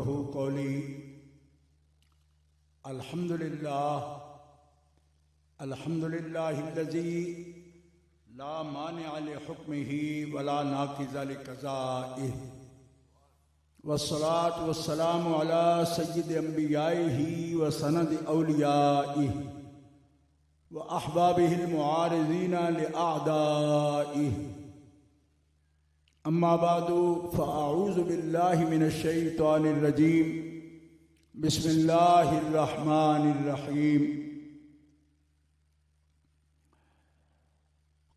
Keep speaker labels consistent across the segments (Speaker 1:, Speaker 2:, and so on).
Speaker 1: यफ्क़हू क़ौली। अल्हम्दुलिल्लाहिल्लज़ी ला मानिअ लिहुक्मिही वला नाक़िज़ लिक़ज़ाइही वस्सलातु वस्सलामु अला सय्यिदि अंबियाइही व सनदि औलियाइही व अहबाबिहिल मुआरिज़ीना लिअअदाइही। अम्मा बादु फ़अऊज़ु बिल्लाहि मिनश शैतानिर रजीम। बिस्मिल्लाहिर रहमानिर रहीम।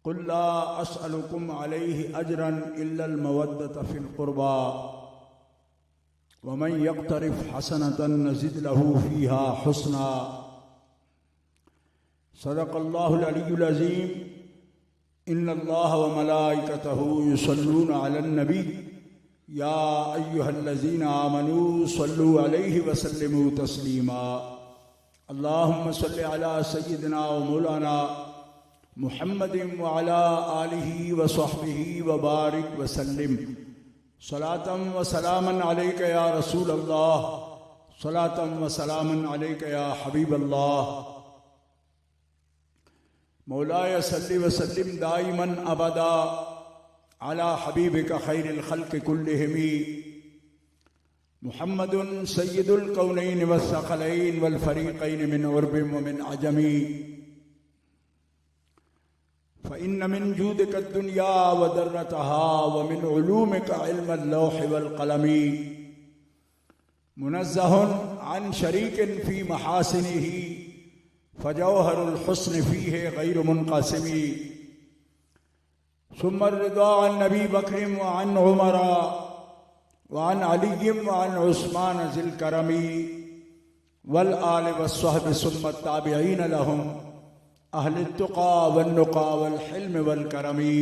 Speaker 1: क़ुल ला अस्अलुकुम अलैहि अजरन इल्लल मवद्दत फ़िल क़ुरबा व मन यक़्तरिफ़ हसनतन नज़िद लहू फ़ीहा हुस्ना। सदक़ल्लाहुल अलियुल अज़ीम। इन्नल्लाह व मलाइकतहू युसल्लूना अलन नबी या अय्युहल्लज़ीना आमनू सल्लू अलैहि व सल्लिमू तस्लीमा। अल्लाहुम्मा सल्लि अला सय्यिदिना व मौलाना मुहम्मदिन व अला आलिहि व सहबिहि व बारिक व सल्लिम। सलातम व सलामन अलैका या रसूल अल्लाह, सलातम व सलामन अलैका या हबीब अल्लाह। मौलाया सल्लि व सल्लिम दाइमन अबदा अला हबीबिका खैरिल खल्क़ि कुल्लिहिम मुहम्मदुन सय्यिदुल कौनैन वस्सक़लैन वल फ़रीक़ैन मिन उर्बिन व मिन अजमी। फ़इन्न मिन जूदिका दुनिया व दर्रतहा व मिन उलूमिका इल्मल लौहि वल क़लमी। मुनज़्ज़हुन अन शरीकिन फ़ी महासिनिही फ़जौहरुल हुस्न फ़ीहि गैरु मुनक़सिमी। सुम्मा रिदा अन नबी बकरिम व अन उमर व अन अलिय्यिम व अन उस्मान ज़िल करमी वल आलि वस्सहबि सुम्मा ताबिईन लहुम अहलित तुक़ा वन नुक़ा वल हिल्म वल करमी।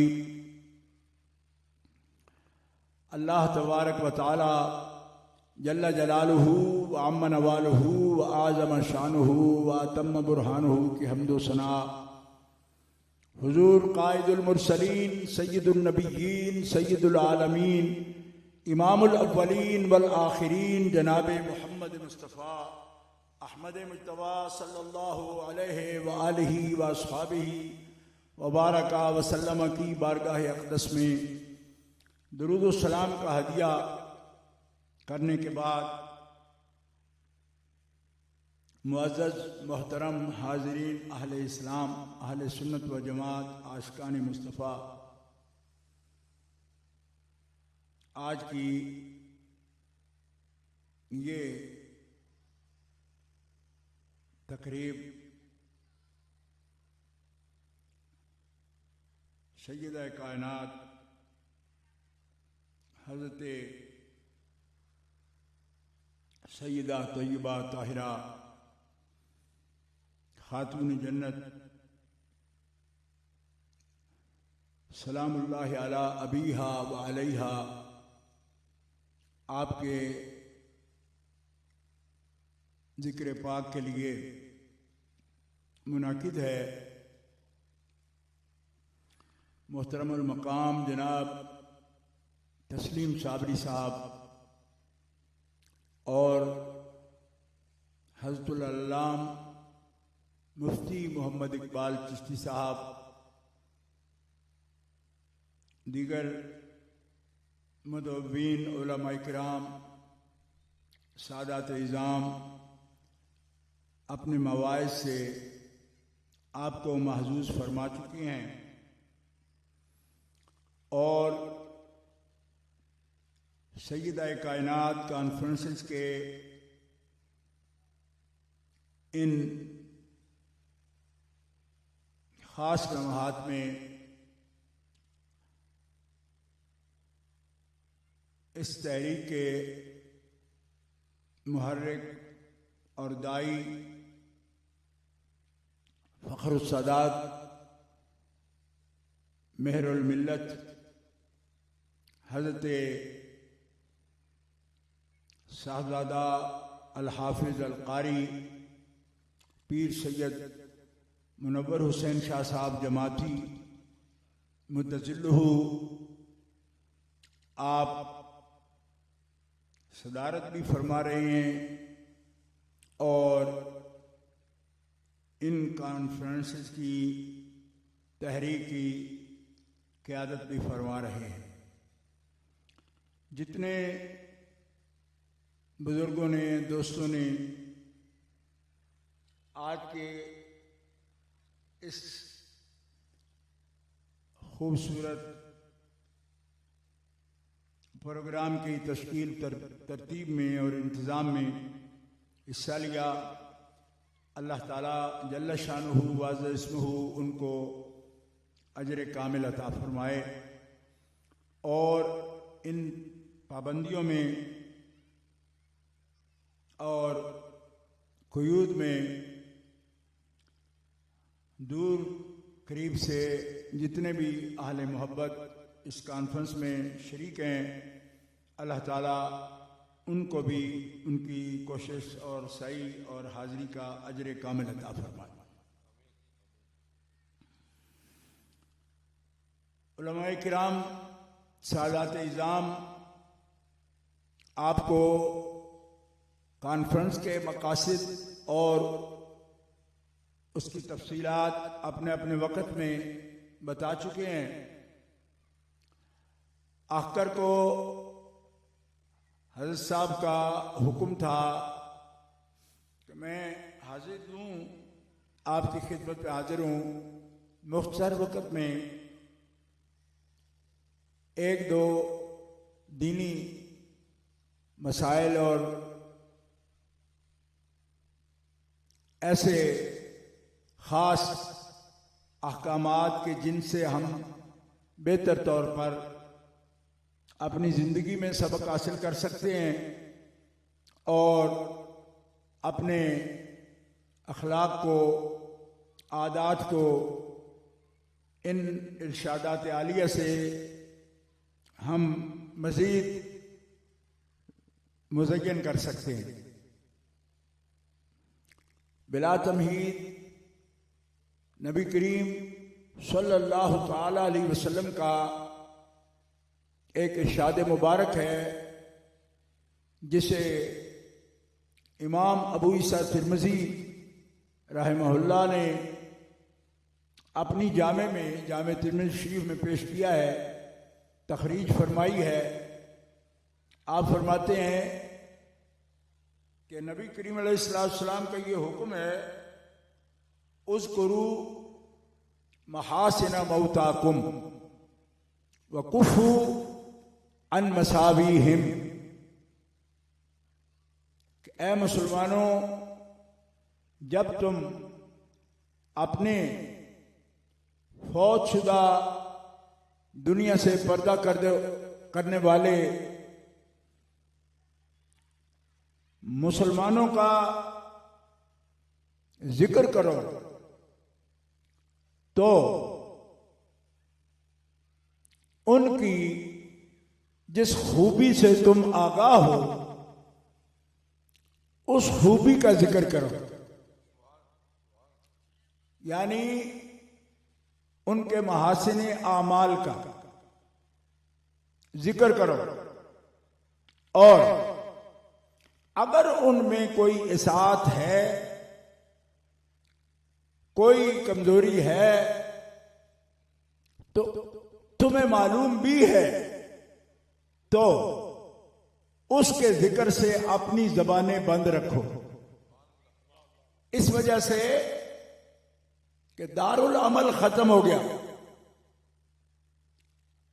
Speaker 1: अल्लाह तबारक व तआला जल्ल जलालुहु व अम्मा नवालुहु व आज़म शानुहु व अतम्म बुरहानुहु की हम्दो सना हुज़ूर क़ाइदुल मुरसलीन सय्यिदुन नबिय्यीन सय्यिदुल आलमीन इमामुल अव्वलीन वल आखिरीन जनाब मुहम्मद मुस्तफ़ा अहमद मुज्तबा सल्लल्लाहु अलैहि व आलिहि व अस्हाबिहि व बारका व सल्लम की बारगाह अक़दस में दुरूद व सलाम का हदिया करने के बाद मुअज़्ज़ज़ मोहतरम हाज़रीन अहले इस्लाम अहले सुन्नत व जमात आशिक़ान मुस्तफ़ा, आज की ये तक़रीब सय्यदा कायनात हज़रत सय्यदा तय्यबा ताहिरा खातून जन्नत सलामुल्लाहि अला अबीहा व अलैहा आपके ज़िक्र पाक के लिए मुनाकिद है। मोहतरमुल मकाम जनाब तस्लीम साबरी साहब और हज़रतुल अल्लाम मुफ्ती मोहम्मद इकबाल चिश्ती साहब, दीगर मुदव्विन उलमा इकराम सादात इज़ाम अपने मवाइज़ से आपको महजूज़ फरमा चुके हैं और सय्यदा कायनात कॉन्फ्रेंसेस के इन ख़ास लम्हात में इस तहरीक के मुहर्रिक और दाई फ़ख्रुस सादात मेहरुल मिल्लत हज़रत साहबजादा अल हाफिज़ अल कारी पीर सैयद मुनव्वर हुसैन शाह साहब जमाती मुद्दज़िल्लुहु आप सदारत भी फरमा रहे हैं और इन कॉन्फ्रेंसेस की तहरीक की क़यादत भी फरमा रहे हैं। जितने बुज़ुर्गों ने, दोस्तों ने आज के इस खूबसूरत प्रोग्राम की तश्कील तरतीब में और इंतज़ाम में हिस्सा लिया, अल्लाह ताला जल्ल शानुहु वाज़ इस्मुहु उनको अजर कामिल अता फरमाए और इन पाबंदियों में और क़ुयूद में दूर करीब से जितने भी अहले मोहब्बत इस कॉन्फ्रेंस में शरीक हैं, अल्लाह ताला उनको भी उनकी कोशिश और सही और हाज़िरी का अजर कामिल अता फरमाए। उलमाए किराम, सादात इज़ाम, आपको कॉन्फ्रेंस के मकासद और उसकी तफसीलात अपने अपने वक़्त में बता चुके हैं। आखिर को हज़रत साहब का हुक्म था कि मैं हाजिर हूँ, आपकी खिदमत पे हाजिर हूँ। मुख्तसर वक़्त में एक दो दीनी मसाइल और ऐसे ख़ास अहकामात के जिनसे हम बेहतर तौर पर अपनी ज़िंदगी में सबक हासिल कर सकते हैं और अपने अखलाक को, आदात को इन इरशादात आलिया से हम मज़ीद मुज़य्यन कर सकते हैं। बिला तमहीद नबी करीम सल्लल्लाहु ताला अलैहि वसल्लम का एक इरशाद मुबारक है जिसे इमाम अबू ईसा तिरमिज़ी रहमहुल्लाह ने अपनी जामे में, जामे तिरमिज़ी शरीफ में पेश किया है, तखरीज फरमाई है। आप फरमाते हैं कि नबी करीम अलैहिस्सलाम का ये हुक्म है, उज़कुरू महासिना मौताकुम वकुफ़ू अन मसावीहिम। ऐ मुसलमानों, जब तुम अपने फौतशुदा दुनिया से पर्दा करने वाले मुसलमानों का जिक्र करो तो उनकी जिस खूबी से तुम आगाह हो उस खूबी का जिक्र करो, यानी उनके महासिने आमाल का जिक्र करो। और अगर उनमें कोई इसात है, कोई कमजोरी है, तो तुम्हें मालूम भी है, तो उसके जिक्र से अपनी जबानें बंद रखो। इस वजह से कि दारुल अमल खत्म हो गया,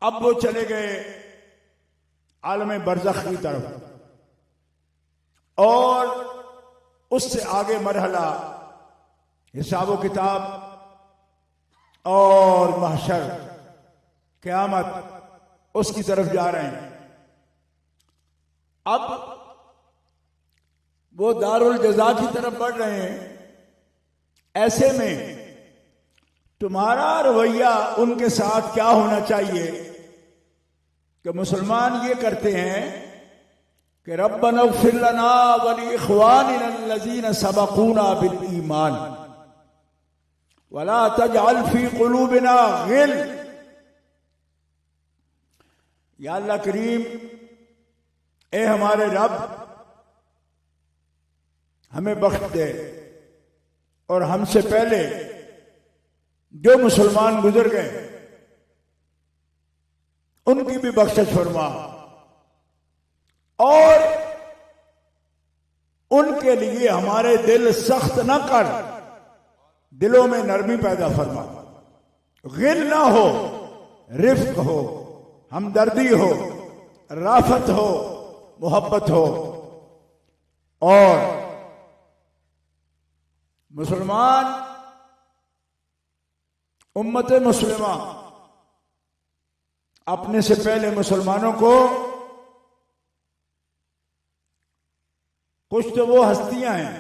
Speaker 1: अब वो चले गए आलम बरज़ख की तरफ और उससे आगे मरहला हिसाब किताब और महशर, क़यामत, उसकी तरफ जा रहे हैं। अब वो दारुल जज़ा की तरफ बढ़ रहे हैं। ऐसे में तुम्हारा रवैया उनके साथ क्या होना चाहिए कि मुसलमान ये करते हैं कि रब्बना इग़फिर लना व लिइख़वानिना अल्लज़ीना सबक़ूना बिल ईमान वला तजअल फी क़ुलूबिना ग़िल। या अल्लाह करीम, ए हमारे रब, हमें बख्श दे और हमसे पहले जो मुसलमान गुजर गए उनकी भी बख्शिश फरमा और उनके लिए हमारे दिल सख्त न कर, दिलों में नरमी पैदा फरमा। गिल ना हो, रिफ्क हो, हमदर्दी हो, राफत हो, मोहब्बत हो। और मुसलमान उम्मत मुस्लिमा अपने से पहले मुसलमानों को, कुछ तो वो हस्तियां हैं,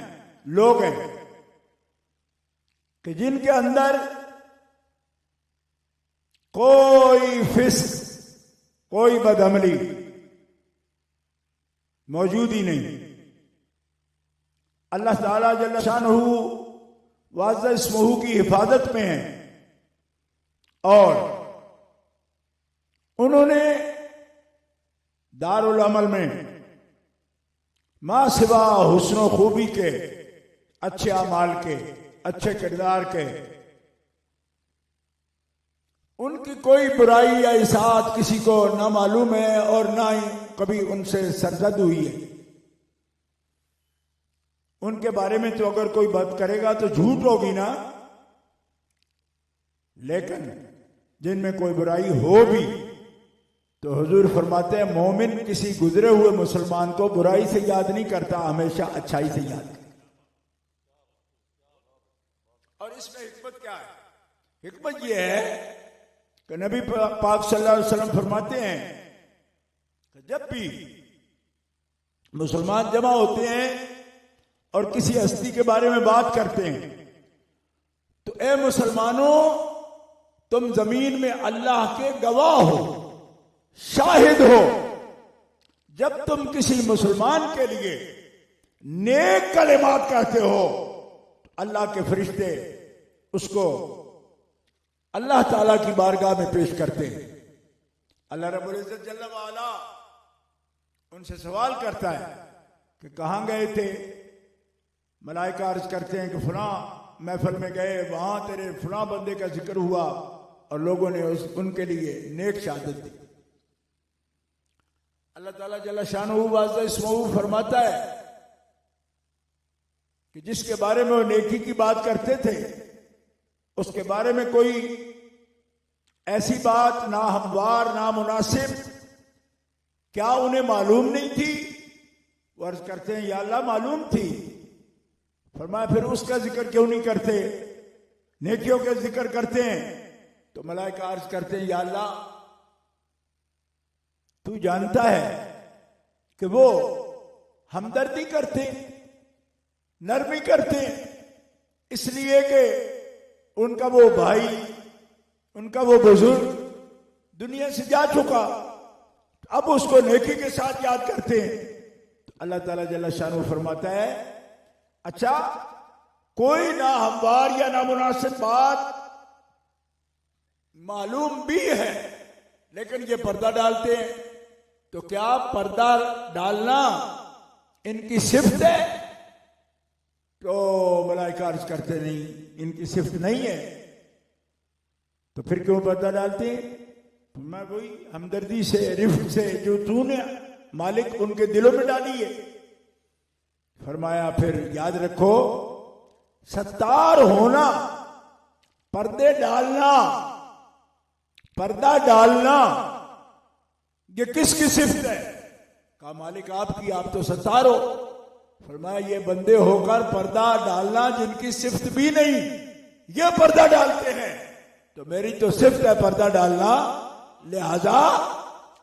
Speaker 1: लोग हैं कि जिनके अंदर कोई फिस्क, कोई बदअमली मौजूद ही नहीं। अल्लाह ताला जल्ल शानहू वाज़ इस्महू की हिफाजत में है और उन्होंने दारुल अमल में मा सिवा हुस्न खूबी के, अच्छे अमाल के, अच्छे किरदार के, उनकी कोई बुराई या इसाअत किसी को ना मालूम है और ना ही कभी उनसे सरजद हुई है। उनके बारे में तो अगर कोई बात करेगा तो झूठ होगी ना, लेकिन जिनमें कोई बुराई हो भी तो हुजूर फरमाते हैं मोमिन किसी गुजरे हुए मुसलमान को बुराई से याद नहीं करता, हमेशा अच्छाई से याद करता। और इसमें हिकमत क्या है? हिकमत यह है कि नबी पाक सल्लल्लाहु अलैहि वसल्लम फरमाते हैं कि जब भी मुसलमान जमा होते हैं और किसी हस्ती के बारे में बात करते हैं तो ए मुसलमानों, तुम जमीन में अल्लाह के गवाह हो, शाहिद हो। जब तुम किसी मुसलमान के लिए नेक कलिमात कहते हो तो अल्लाह के फरिश्ते उसको अल्लाह ताला की बारगाह में पेश करते हैं। अल्लाह रब्बुल इज्जत जल्ल वाला उनसे सवाल करता है कि कहां गए थे? मलाइका अर्ज करते हैं कि फलां महफिल में गए, वहां तेरे फलां बंदे का जिक्र हुआ और लोगों ने उनके लिए नेक शहादत दी। अल्लाह ताला जल्ल शानहू वाज़ इस्महू फरमाता है कि जिसके बारे में वो नेकी की बात करते थे उसके बारे में कोई ऐसी बात ना हमवार ना मुनासिब क्या उन्हें मालूम नहीं थी? वो अर्ज करते हैं या अल्लाह मालूम थी। फरमाया फिर उसका जिक्र क्यों नहीं करते? नेकियों का जिक्र करते हैं। तो मलाइका अर्ज करते हैं या अल्लाह तू जानता है कि वो हमदर्दी करते, नरमी करते, इसलिए कि उनका वो भाई, उनका वो बुजुर्ग दुनिया से जा चुका, अब उसको नेकी के साथ याद करते हैं। तो अल्लाह ताला जल्ल शानहू फरमाता है अच्छा, कोई ना हमवार या ना मुनासिब बात मालूम भी है लेकिन ये पर्दा डालते हैं, तो क्या पर्दा डालना इनकी सिफ्त है? तो मलाइका अर्ज करते नहीं, इनकी सिफ्त नहीं है। तो फिर क्यों पर्दा डालते हैं? मैं वही हमदर्दी से, रिफ्क से जो तूने मालिक उनके दिलों में डाली है। फरमाया फिर याद रखो, सत्तार होना, पर्दे डालना, पर्दा डालना, ये किसकी सिफ्त है? कहा मालिक आपकी, आप तो सत्तार हो। फरमाया ये बंदे होकर पर्दा डालना जिनकी सिफ्त भी नहीं ये पर्दा डालते हैं, तो मेरी तो सिफ्त है पर्दा डालना। लिहाजा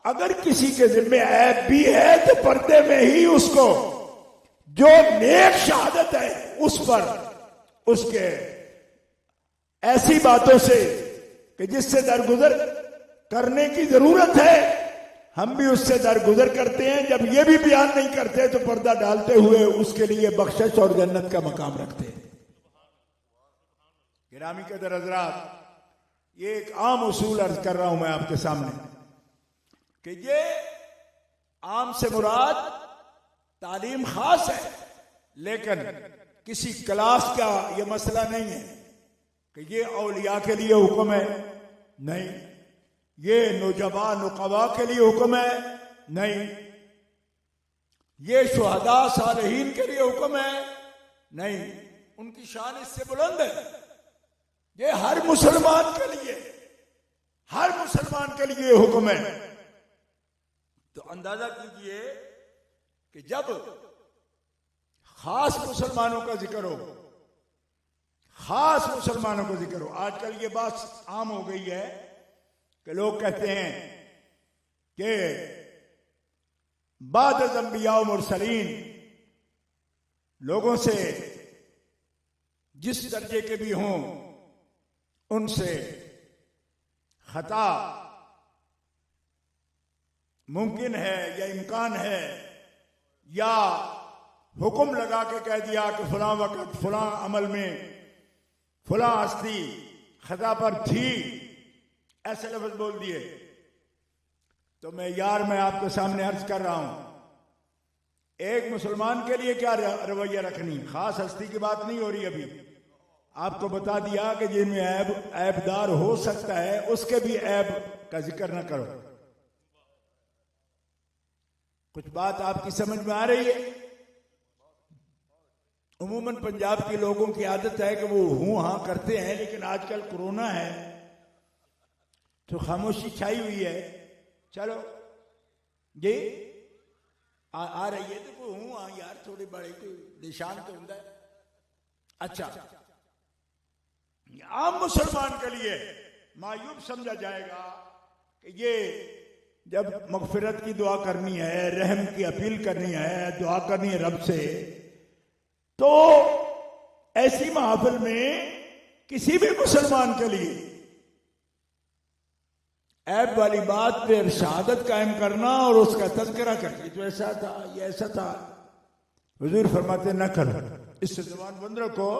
Speaker 1: अगर किसी के जिम्मे ऐब भी है तो पर्दे में ही उसको जो नेक शहादत है उस पर, उसके ऐसी बातों से कि जिससे दरगुजर करने की जरूरत है, हम भी उससे दरगुजर करते हैं। जब ये भी बयान नहीं करते तो पर्दा डालते हुए उसके लिए बख्शिश और जन्नत का मकाम रखते हैं। गिरामी कदर हज़रात, ये एक आम उसूल अर्ज कर रहा हूं मैं आपके सामने कि ये आम से मुराद तालीम खास है, लेकिन किसी क्लास का यह मसला नहीं है कि ये औलिया के लिए हुक्म है, नहीं। ये नुजबा नुकबा के लिए हुक्म है, नहीं। ये शुहदा सालिहीन के लिए हुक्म है, नहीं। उनकी शान इससे बुलंद है। ये हर मुसलमान के लिए, हर मुसलमान के लिए हुक्म है। तो अंदाजा कीजिए कि जब खास मुसलमानों का जिक्र हो, खास मुसलमानों का जिक्र हो, आजकल ये बात आम हो गई है कि लोग कहते हैं कि बाद अंबिया व मुरसलीन लोगों से जिस दर्जे के भी हों उनसे खता मुमकिन है या इम्कान है, या हुक्म लगा के कह दिया कि फलां वक्त फलां अमल में फलां हस्ती खता पर थी, ऐसे लफ्ज बोल दिए। तो मैं आपके सामने अर्ज कर रहा हूं, एक मुसलमान के लिए क्या रवैया रखनी, खास हस्ती की बात नहीं हो रही। अभी आपको बता दिया कि जिनमें ऐबदार हो सकता है उसके भी ऐब का जिक्र न करो। कुछ बात आपकी समझ में आ रही है? उमूमन पंजाब के लोगों की आदत है कि वो हूं हां करते हैं, लेकिन आजकल कोरोना है तो खामोशी छाई हुई है। चलो जी आ रही है तो कोई हूं हां यार, थोड़े बड़े कोई निशान तो होता है। अच्छा, आम मुसलमान के लिए मायूब समझा जाएगा कि ये जब मगफिरत की दुआ करनी है, रहम की अपील करनी है, दुआ करनी है रब से, तो ऐसी महफिल में किसी भी मुसलमान के लिए ऐब वाली बात पे शहादत कायम करना और उसका तज़किरा करना, तो ऐसा था, ये ऐसा था, हुजूर फरमाते न करो, इससे ज़ुबान बंद रखो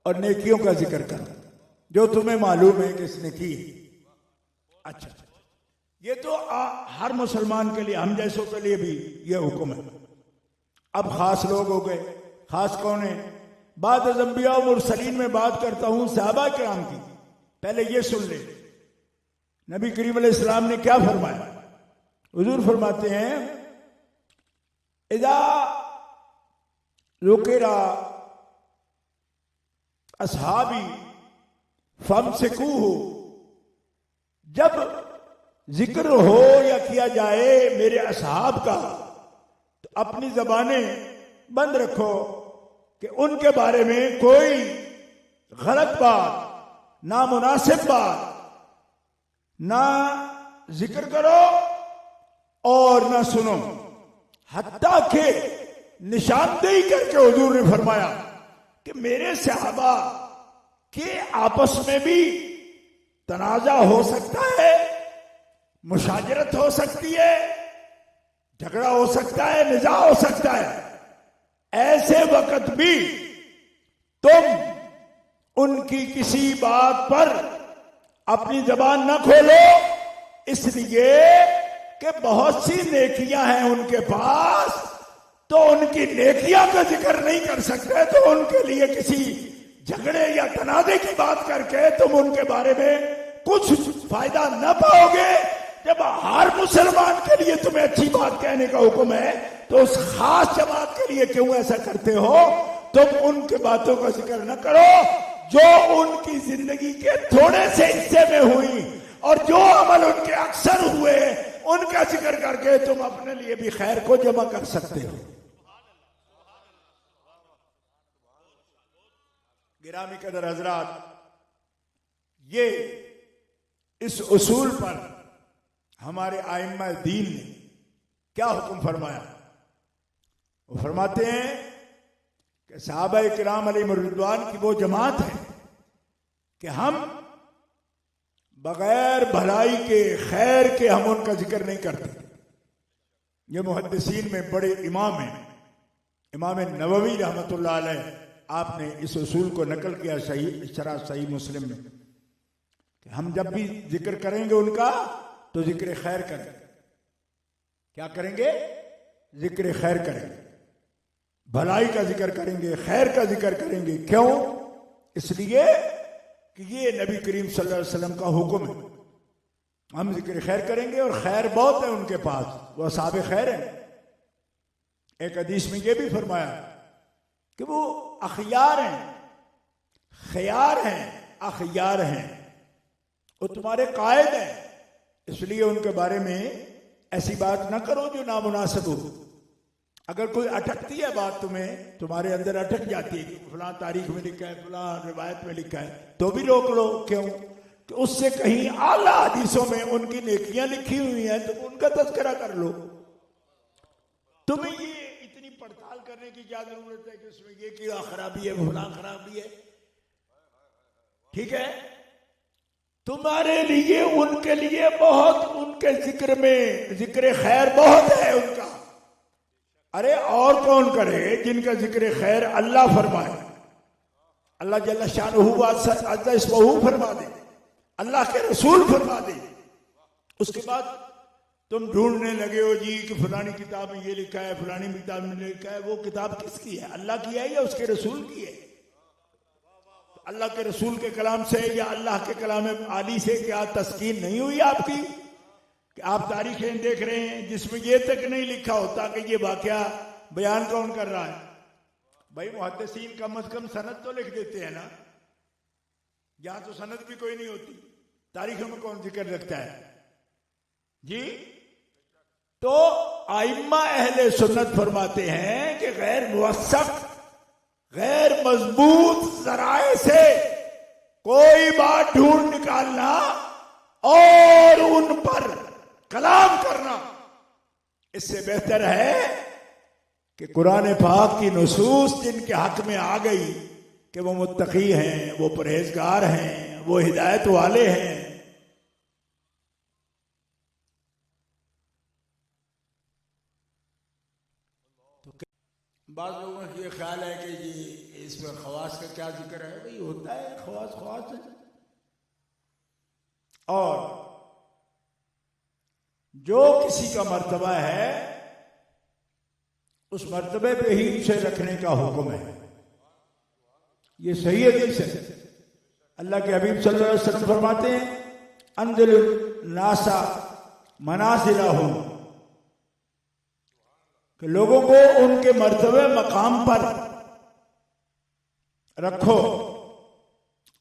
Speaker 1: और नेकियों का जिक्र करो जो तुम्हें मालूम है कि इसने की। अच्छा, ये तो हर मुसलमान के लिए, हम जैसों के लिए भी ये हुक्म है। अब खास लोग हो गए। खास कौन है? बाद अंबिया और मुरसलीन में बात करता हूं सहाबा किराम की। पहले ये सुन ले, नबी करीम अलैहिस्सलाम ने क्या फरमाया। हुजूर फरमाते हैं, इदा रुकेरा असहाबी फमसिकूहु, जब जिक्र हो या किया जाए मेरे असहाब का तो अपनी जबानें बंद रखो कि उनके बारे में कोई गलत बात, नामुनासिब बात ना जिक्र करो और ना सुनो। हत्ता के निशानदेही करके हुजूर ने फरमाया कि मेरे सहाबा के आपस में भी तनाजा हो सकता है, मुशाजरत हो सकती है, झगड़ा हो सकता है, निजा हो सकता है। ऐसे वक्त भी तुम उनकी किसी बात पर अपनी जबान न खोलो, इसलिए कि बहुत सी नेकियां हैं उनके पास, तो उनकी नेकियां का जिक्र नहीं कर सकते, तो उनके लिए किसी झगड़े या तनाजे की बात करके तुम उनके बारे में कुछ फायदा न पाओगे। जब हर मुसलमान के लिए तुम्हें अच्छी बात कहने का हुक्म है, तो उस खास जमात के लिए क्यों ऐसा करते हो? तुम उनके बातों का जिक्र न करो जो उनकी जिंदगी के थोड़े से हिस्से में हुई, और जो अमल उनके अक्सर हुए उनका जिक्र करके तुम अपने लिए भी खैर को जमा कर सकते हो। गिरामी कदर हजरात, ये इस उसूल पर हमारे आइम्मा दीन ने क्या हुक्म फरमाया। वो फरमाते हैं कि सहाबा किराम अलैहिमुर्रिदवान की वो जमात है कि हम बगैर भलाई के, खैर के हम उनका जिक्र नहीं करते। ये मुहद्दिसीन में बड़े इमाम हैं, इमाम नववी रहमतुल्लाह अलैह, आपने इस उसूल को नकल किया शरह सही मुस्लिम में कि हम जब भी जिक्र करेंगे उनका तो जिक्र खैर करें। क्या करेंगे? जिक्र खैर करेंगे, भलाई का जिक्र करेंगे, खैर का जिक्र करेंगे। क्यों? इसलिए कि ये नबी करीम सल्लल्लाहु अलैहि वसल्लम का हुक्म है। हम जिक्र खैर करेंगे और खैर बहुत है उनके पास, वो असहाबे खैर हैं। एक हदीस में ये भी फरमाया कि वो अखयार हैं, खयार हैं, अखयार हैं, वो तुम्हारे कायद हैं। इसलिए उनके बारे में ऐसी बात ना करो जो नामुनासिब हो। अगर कोई अटकती है बात, तुम्हारे अंदर अटक जाती है कि फलां तारीख में लिखा है, फलां रिवायत में लिखा है, तो भी रोक लो। क्यों? कि उससे कहीं आला हदीसों में उनकी नेकियां लिखी हुई हैं, तो उनका तज़किरा कर लो। तुम्हें ये इतनी पड़ताल करने की क्या जरूरत है कि उसमें ये क्या खराबी है, फलां खराबी है। ठीक है, तुम्हारे लिए, उनके लिए बहुत, उनके जिक्र में जिक्र खैर बहुत है उनका। अरे और कौन करे जिनका जिक्र खैर अल्लाह फरमाए, अल्लाह जल्ल शानुहु अज़्ज़ा इस्मुहु फरमा दे, अल्लाह के रसूल फरमा दे। उसके बाद तुम ढूंढने लगे हो जी कि फलानी किताब में ये लिखा है, फलानी किताब में लिखा है। वो किताब किसकी है? अल्लाह की है या उसके रसूल की है? अल्लाह के रसूल के कलाम से या अल्लाह के कलाम आली से क्या तस्कीन नहीं हुई आपकी? कि आप तारीखें देख रहे हैं जिसमें ये तक नहीं लिखा होता कि ये वाकया बयान कौन कर रहा है। भाई मुहद्दिसीन कम से कम सनद तो लिख देते हैं ना, यहां तो सनद भी कोई नहीं होती, तारीखों में कौन जिक्र रखता है जी? तो आइम्मा अहले सुन्नत फरमाते हैं कि गैर मुवस्सक, गैर मजबूत जराए से कोई बात ढूंढ निकालना और उन पर कलाम करना, इससे बेहतर है कि कुरान पाक की नुसूस जिनके हक में आ गई कि वो मुत्तकी हैं, वो परहेजगार हैं, वो हिदायत वाले हैं। तो बाद लोगों का ये ख्याल है कि जी इसमें खवास का क्या जिक्र है? भाई होता है, खवास खवास है। और जो किसी का मर्तबा है उस मर्तबे पे ही उसे रखने का हुक्म है। ये सही हदीस है। अल्लाह के हबीब सल्लल्लाहु अलैहि वसल्लम फरमाते हैं, अंदिल नासा मनासिलहुम, कि लोगों को उनके मर्तबे मकाम पर रखो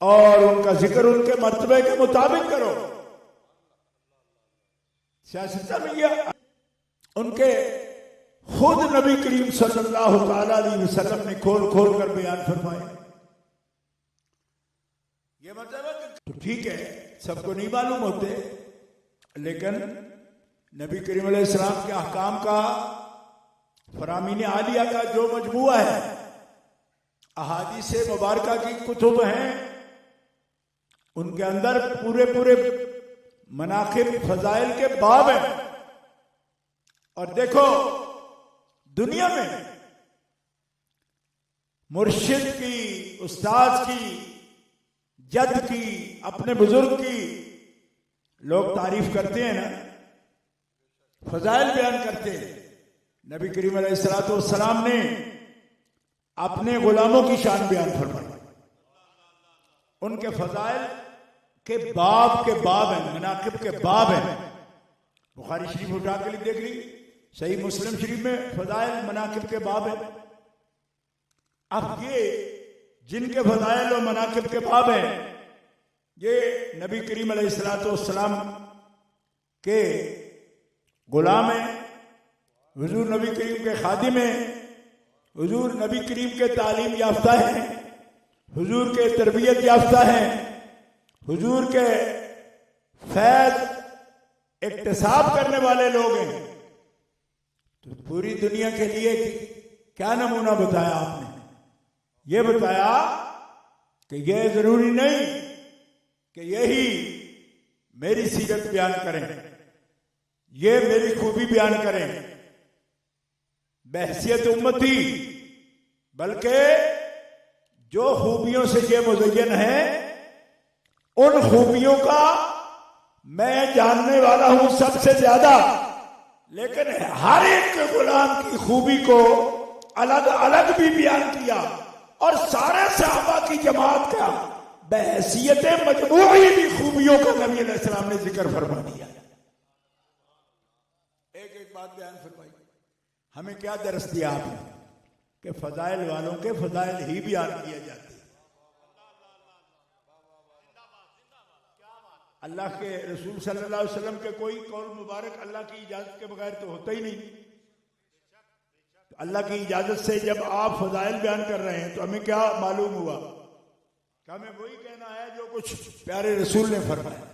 Speaker 1: और उनका जिक्र उनके मर्तबे के मुताबिक करो। सियासत में यह उनके खुद नबी करीम सल्लल्लाहु अलैहि वसल्लम ने खोल खोल कर बयान फरमाए। ये मतलब तो ठीक है, सबको नहीं मालूम होते, लेकिन नबी करीम अलैहिस्सलाम के अहकाम का, फरामीन आलिया का जो मजमूआ है, अहादीस मुबारका की कुतुब हैं, उनके अंदर पूरे पूरे मनाकिब फजाइल के बाब हैं। और देखो दुनिया में मुर्शिद की, उस्ताद की, जद की, अपने बुजुर्ग की लोग तारीफ करते हैं ना, फजाइल बयान करते हैं। नबी करीम अलैहिस्सलातु वस्सलाम ने अपने गुलामों की शान बयान फरमाई। उनके फजाइल के बाब हैं, मनाकिब के बाब हैं। बुखारी शरीफ उठा के लिए देख ली, सही मुस्लिम शरीफ में फजाइल मनाकिब के बाब हैं। अब ये जिनके फजाइल और मनाकिब के बाब हैं, ये नबी करीम अलैहिस्सलातु वस्सलाम के गुलाम हैं, हुजूर नबी करीम के खादिम हैं, हुजूर नबी करीम के तालीम याफ्ता हैं, हुजूर के तरबियत याफ्ता हैं, हुजूर के फैज इक्तिसाब करने वाले लोग हैं। तो पूरी दुनिया के लिए क्या नमूना बताया आपने? ये बताया कि यह जरूरी नहीं कि यही मेरी सीरत बयान करें, ये मेरी खूबी बयान करें बहसियत उम्मती, बल्कि जो खूबियों से ये मुज़य्यन है उन खूबियों का मैं जानने वाला हूं सबसे ज्यादा, लेकिन हर एक गुलाम की खूबी को अलग अलग भी बयान किया और सारे सहाबा की जमात का बहैसियत मजमूई भी खूबियों का नबी अलैहिस्सलाम ने जिक्र फरमा दिया। एक एक बात बयान फरमाई। हमें क्या दर्स दिया आपने कि फजाइल वालों के फजाइल ही बयान किए जाते हैं। अल्लाह के रसूल सल्लल्लाहु अलैहि वसल्लम के कोई कौल मुबारक अल्लाह की इजाजत के बगैर तो होता ही नहीं। तो अल्लाह की इजाजत से जब आप फजाइल बयान कर रहे हैं तो हमें क्या मालूम हुआ कि हमें वही कहना है जो कुछ प्यारे रसूल ने फरमाया।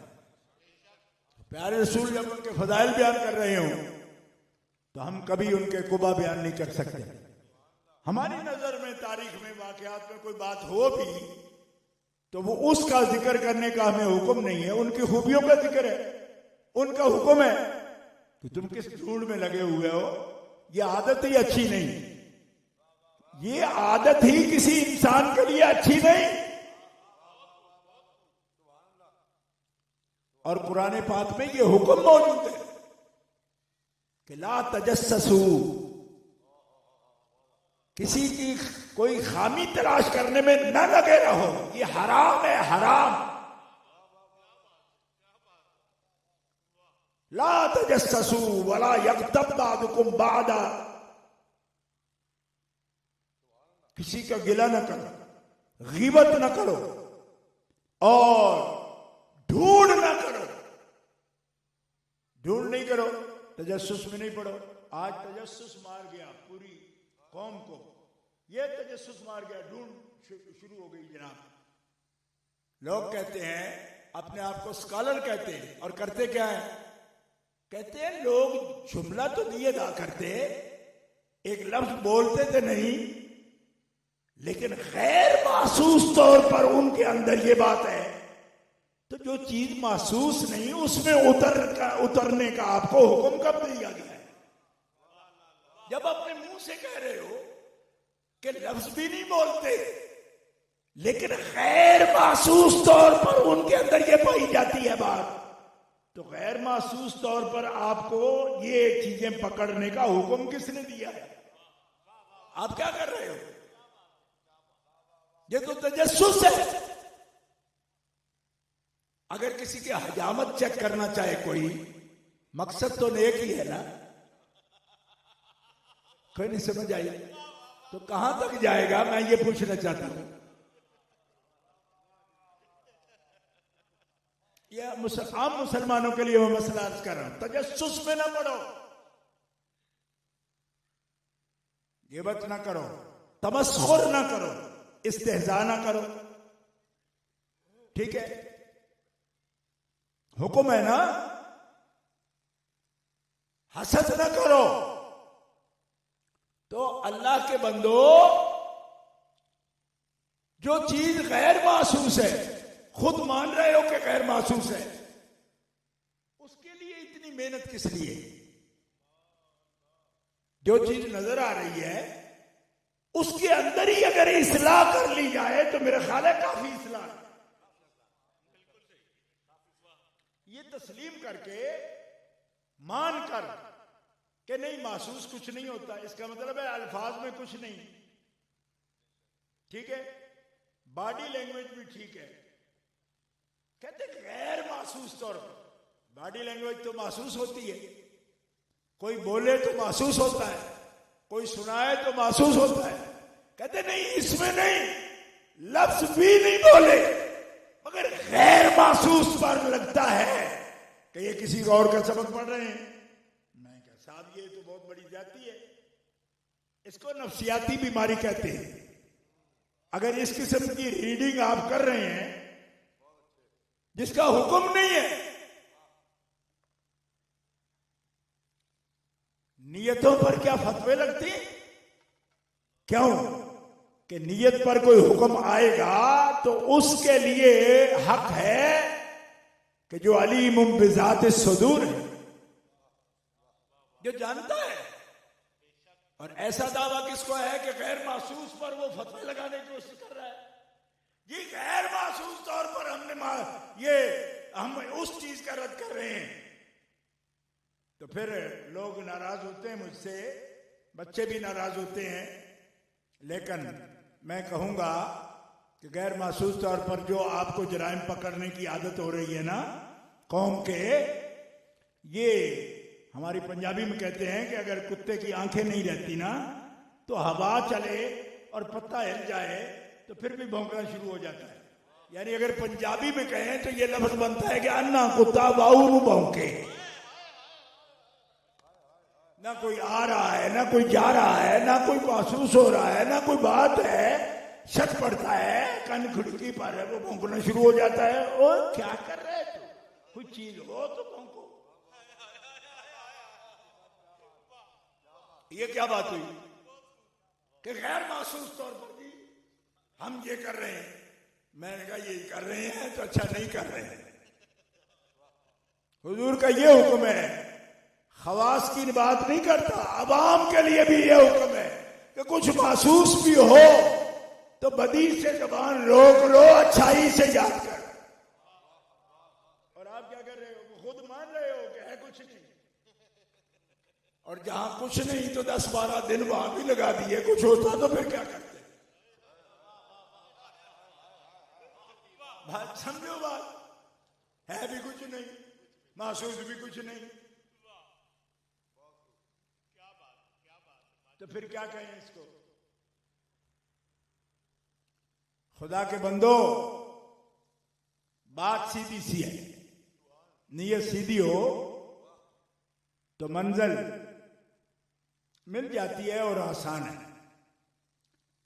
Speaker 1: प्यारे रसूल जब उनके फजाइल बयान कर रहे हो तो हम कभी उनके कुबा बयान नहीं कर सकते। हमारी नजर में तारीख में वाकयात में कोई बात हो भी तो वो उसका जिक्र करने का हमें हुक्म नहीं है, उनकी खूबियों का जिक्र है, उनका हुक्म है कि तुम किस ढूंढ में लगे हुए हो। ये आदत ही अच्छी नहीं, ये आदत ही किसी इंसान के लिए अच्छी नहीं। और कुरान पाक में ये हुक्म मौजूद है कि ला तजस्ससू, किसी की कोई खामी तलाश करने में न लगे रहो, ये हराम है, हराम। ला तजस्ससू वला यग़्तब बादुकुम बादा, किसी का गिला न करो, गीबत न करो और ढूंढ न करो। ढूंढ नहीं करो, तजस्सुस में नहीं पड़ो। आज तजस्सुस मार गया पूरी कौम को, ये तजस्सुस मार गया, ढूंढ शुरू हो गई जनाब। लोग कहते हैं, अपने आप को स्कॉलर कहते हैं और करते क्या है, कहते हैं लोग जुमला तो नहीं अदा करते, एक लफ्ज बोलते थे नहीं, लेकिन गैर महसूस तौर पर उनके अंदर ये बात है। तो जो चीज महसूस नहीं उसमें उतरने का आपको हुक्म कब दिया गया है? जब अपने मुंह से कह रहे हो कि लफ्ज भी नहीं बोलते लेकिन गैर महसूस तौर पर उनके अंदर ये पाई जाती है बात, तो गैर महसूस तौर पर आपको ये चीजें पकड़ने का हुक्म किसने दिया है? आप क्या कर रहे हो? ये तो तजस्सुस है। अगर किसी की हजामत चेक करना चाहे कोई, मकसद तो नेक ही है ना, कोई नहीं समझ आई तो कहां तक जाएगा? मैं ये पूछना चाहता हूं। यह आम मुसलमानों के लिए मैं मसला अर्ज कर रहा हूं, तजस्सुस में ना पड़ो, गिबत ना करो, तमस्खुर ना करो, इस्तेहजा ना करो, ठीक है? हुक्म है ना, हसद ना करो। तो अल्लाह के बंदो, जो चीज गैर महसूस है, खुद मान रहे हो कि गैर महसूस है, उसके लिए इतनी मेहनत किस लिए? जो चीज नजर आ रही है उसके अंदर ही अगर इस्लाह कर ली जाए तो मेरा ख्याल है काफी इस्लाह है। ये तस्लीम करके, मान कर कि नहीं महसूस कुछ नहीं होता, इसका मतलब है अल्फाज में कुछ नहीं, ठीक है? बॉडी लैंग्वेज भी ठीक है। कहते गैर महसूस तौर पर, बॉडी लैंग्वेज तो महसूस होती है, कोई बोले तो महसूस होता है, कोई सुनाए तो महसूस होता है। कहते नहीं, इसमें नहीं, लफ्ज भी नहीं बोले मगर गैर महसूस पर लगता है कि ये किसी और का सबक पढ़ रहे हैं। मैं कहा साहब ये तो बहुत बड़ी जाती है, इसको नफ्सियाती बीमारी कहते हैं। अगर इस किस्म की रीडिंग आप कर रहे हैं जिसका हुक्म नहीं है, नियतों पर क्या फतवे लगते हैं? क्यों कि नियत पर कोई हुक्म आएगा तो उसके लिए हक है कि जो अलीमुम बिज़ात सुदूर है, जो जानता है। और ऐसा दावा किसको है कि गैर महसूस पर वो फतवे लगाने की कोशिश कर रहा है? ये गैर महसूस तौर पर हम उस चीज का रद्द कर रहे हैं तो फिर लोग नाराज होते हैं मुझसे, बच्चे भी नाराज होते हैं। लेकिन मैं कहूंगा कि गैर महसूस तौर पर जो आपको जराइम पकड़ने की आदत हो रही है ना कौम के, ये हमारी पंजाबी में कहते हैं कि अगर कुत्ते की आंखें नहीं रहती ना तो हवा चले और पत्ता हिल जाए तो फिर भी भौंकना शुरू हो जाता है। यानी अगर पंजाबी में कहें तो ये लफ्ज बनता है कि अन्ना कुत्ता बाऊ भौंके, ना कोई आ रहा है ना कोई जा रहा है ना कोई महसूस हो रहा है ना कोई बात है, छत पड़ता है कान खिड़की पर है वो भौंकना शुरू हो जाता है। और क्या कर रहे हैं तू, कुछ चीज हो तो भौंको। ये क्या बात हुई कि गैर महसूस तौर पर जी हम ये कर रहे हैं। मैंने कहा ये कर रहे हैं तो अच्छा नहीं कर रहे हैं। हुजूर का ये हुक्म है, खवास की बात नहीं करता, अवाम के लिए भी ये हुक्म है कि कुछ महसूस भी हो तो बदी से जबान रोक लो, अच्छाई से याद कर। और आप क्या कर रहे हो, खुद मान रहे हो कि है कुछ नहीं, और जहां कुछ नहीं तो 10-12 दिन वहां भी लगा दिए। कुछ होता तो फिर क्या करते? बात समझो, बात है भी कुछ नहीं, महसूस भी कुछ नहीं, तो फिर क्या कहें इसको? खुदा के बंदो, बात सीधी सी है, नीयत सीधी हो तो मंजिल मिल जाती है और आसान है।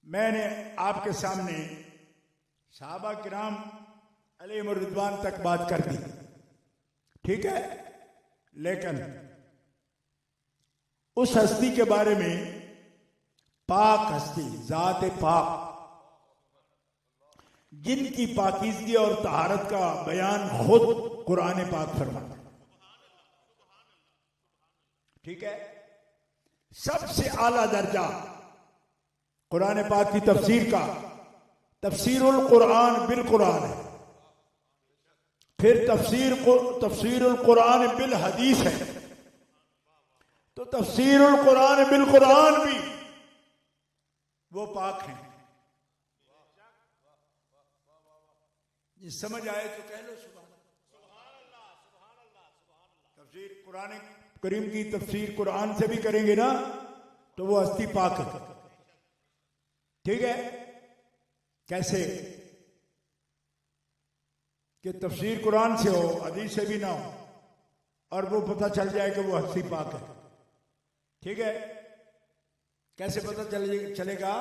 Speaker 1: मैंने आपके सामने सहाबा किराम अलैहिमुर रिदवान तक बात कर दी, ठीक है, लेकिन उस हस्ती के बारे में, पाक हस्ती, जात पाक, जिनकी पाकीज़गी और तहारत का बयान खुद कुरान पाक फरमाता है, ठीक है। सबसे आला दर्जा कुरान पाक की तफसीर का तफसीरुल कुरान बिल कुरान है, फिर तफसीरुल कुरान बिल हदीस है, तो तफसीरुल कुरान बिल कुरान भी वो पाक है। ये समझ आए तो कह लो सुभान अल्लाह। तफसीर कुरान करीम की तफसीर कुरान से भी करेंगे ना तो वो हस्ती पाक है, ठीक है। कैसे कि तफसीर कुरान से हो, हदीस से भी ना हो, और वो पता चल जाए कि वो हस्ती पाक है, ठीक है। कैसे पता चलेगा?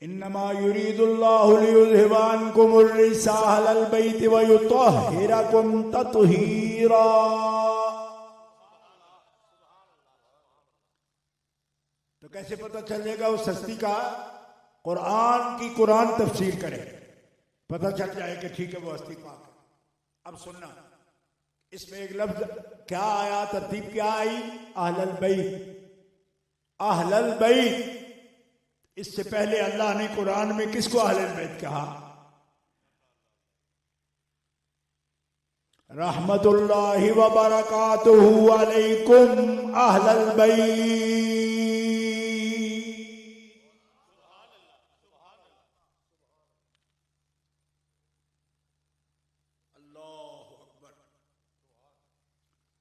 Speaker 1: इन्नमा युरीदुल्लाहु लियुज़हिबा अन्कुमुर रिज्सा अहलल बैति व युतह्हिरकुम तत्हीरा। तो कैसे पता चलेगा उस हस्ती का? कुरान की कुरान तफसीर करे, पता चल जाए कि ठीक है वो हस्ती पाक है। अब सुनना, इसमें एक लफ्ज क्या आया, तरतीब क्या आई? अहलल बैत, अहलल बैत। इससे पहले अल्लाह ने कुरान में किसको अहलल बैत कहा? रहमतुल्लाहि व बरकातुहु अलैकुम अहलल बैत।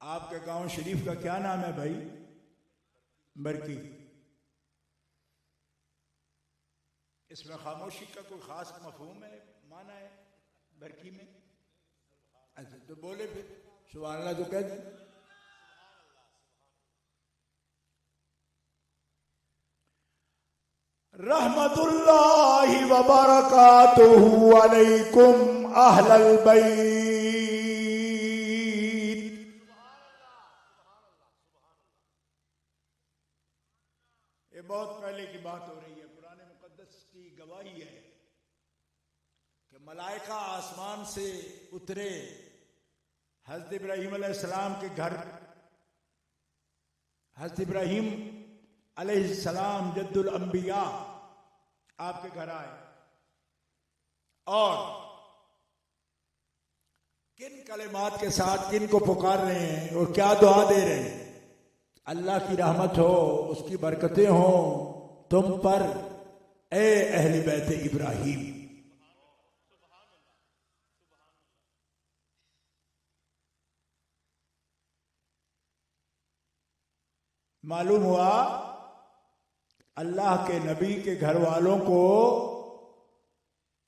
Speaker 1: आपके गांव शरीफ का क्या नाम है भाई? बरकी। इसमें खामोशी का कोई खास मफहूम है, माना है बरकी में? अच्छा तो बोले फिर सुभान अल्लाह तो कह दे। रहमतुल्लाहि व बरकातुहु अलैकुम अहलल बैत। ये बहुत पहले की बात हो रही है, कुरान मुकद्दस की गवाही है कि मलाइका आसमान से उतरे, हज़रत इब्राहीम अलैहिस्सलाम के घर, हज़रत इब्राहीम अलैहिस्सलाम जद्दुल अंबिया आपके घर आए, और किन कलेमात के साथ किनको पुकार रहे हैं और क्या दुआ दे रहे हैं। अल्लाह की रहमत हो, उसकी बरकतें हो तुम पर, ए अहले बैत इब्राहिम। मालूम हुआ अल्लाह के नबी के घर वालों को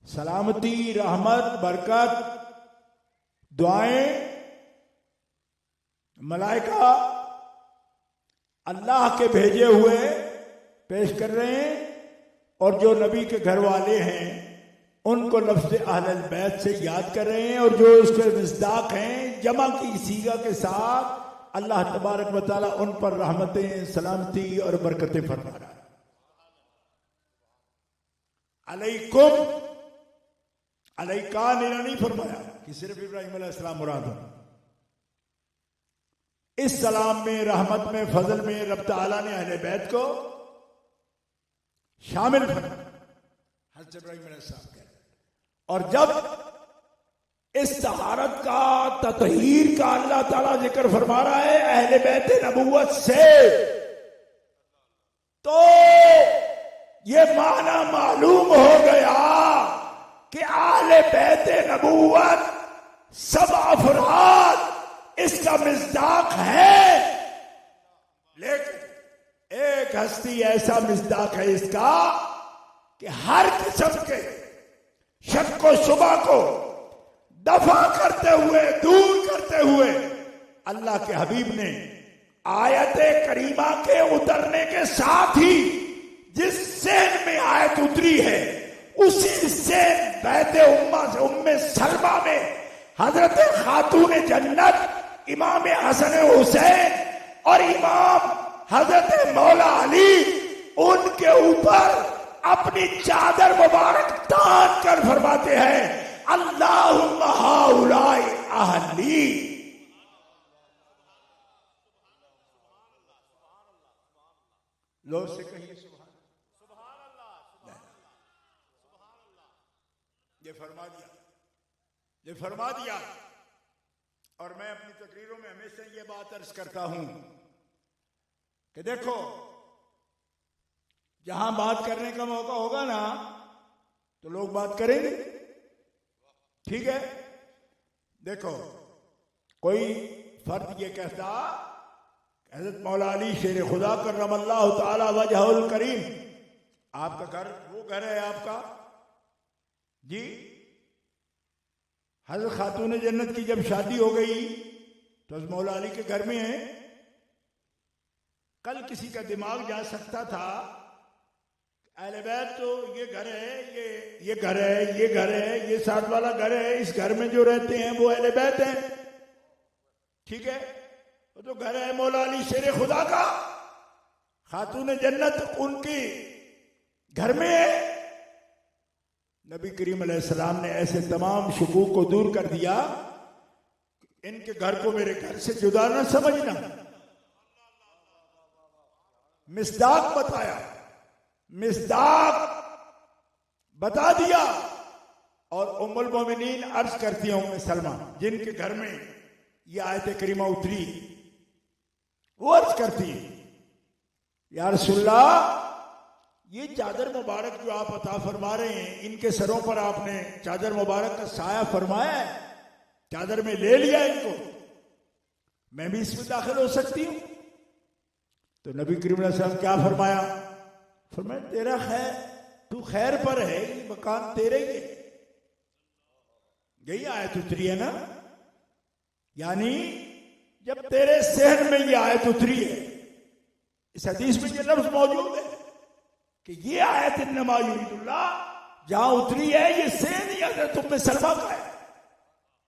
Speaker 1: सलामती, रहमत, बरकत, दुआएं मलाइका अल्लाह के भेजे हुए पेश कर रहे हैं, और जो नबी के घर वाले हैं उनको लफ्ज़ अहलुल बैत से याद कर रहे हैं, और जो उसके मिस्दाक हैं जमा की सीगा के साथ अल्लाह तबारक व तआला उन पर रहमतें, सलामती और बरकतें फरमा रहा है। अलैकुम, अलैका नहीं फरमाया कि सिर्फ इब्राहिम अलैहिस्सलाम मुराद हो। इस सलाम में, रहमत में, फजल में रब तआला ने अहले बैत को शामिल फरमाया। हज़रत इब्राहिम अलैहिस्सलाम कह रहे, और जब इस तहारत का, ततहीर का अल्लाह ताला जिक्र फरमा रहा है अहले बैत नबुव्वत से, तो ये माना मालूम हो गया कि अहले बैत नबुव्वत सब अफराद इसका मिस्दाक है, लेकिन एक हस्ती ऐसा मिस्दाक है इसका कि हर किस्म के शक को, शुबा को दफा करते हुए, दूर करते हुए अल्लाह के हबीब ने आयत करीमा के उतरने के साथ ही जिस सेन में आयत उतरी है उसी सेन बैत उम्मा से, उम्मे सलमा में हजरत खातून जन्नत इमाम हसन हुसैन और इमाम हजरत मौला अली उनके ऊपर अपनी चादर मुबारक तान कर फरमाते हैं, अल्लाहुम्मा हाउलाई अहली। लोग से कहिए सुभान अल्लाह। ये फरमा दिया, ये फरमा दिया। और मैं अपनी तकरीरों में हमेशा ये बात अर्ज करता हूं कि देखो, जहां बात करने का मौका होगा ना तो लोग बात करेंगे, ठीक है। देखो, कोई फर्द ये कहता हज़रत मौला अली शेर खुदा करमल्लाहु ताला वजहुल करीम, आपका घर वो घर है आपका जी। हज़रत खातून जन्नत की जब शादी हो गई तो मौला अली के घर में है। कल किसी का दिमाग जा सकता था अहले बैत तो ये घर है, ये घर है, ये घर है, ये साथ वाला घर है, इस घर में जो रहते हैं वो अहले बैत हैं, ठीक है। वो तो घर है मौला अली शेर खुदा का, खातून जन्नत उनकी घर में है। नबी करीम अलैहिस्सलाम ने ऐसे तमाम शुकूक को दूर कर दिया, इनके घर को मेरे घर से जुदा ना समझना। मिस्दाक बताया, मिस्दाक बता दिया। और उम्मुल मोमिनीन अर्ज करती हैं, उम्मे सलमा जिनके घर में ये आयत करीमा उतरी, वो अर्ज करती है, या रसूलल्लाह, ये चादर मुबारक जो आप अता फरमा रहे हैं, इनके सरों पर आपने चादर मुबारक का साया फरमाया है, चादर में ले लिया इनको, मैं भी इसमें दाखिल हो सकती हूं? तो नबी करीम अलैहि सल्लम क्या फरमाया? फरमाया तेरा खैर, तू खैर पर है, ये मकान तेरे ही है। यही आयत उतरी है ना, यानी जब तेरे सहन में ये आयत उतरी है, इस हदीस में ये लफ्ज मौजूद है कि ये आयत इन्नमा युरीदुल्लाह जहां उतरी है, ये सहन ही अगर तुम में सलमा का है,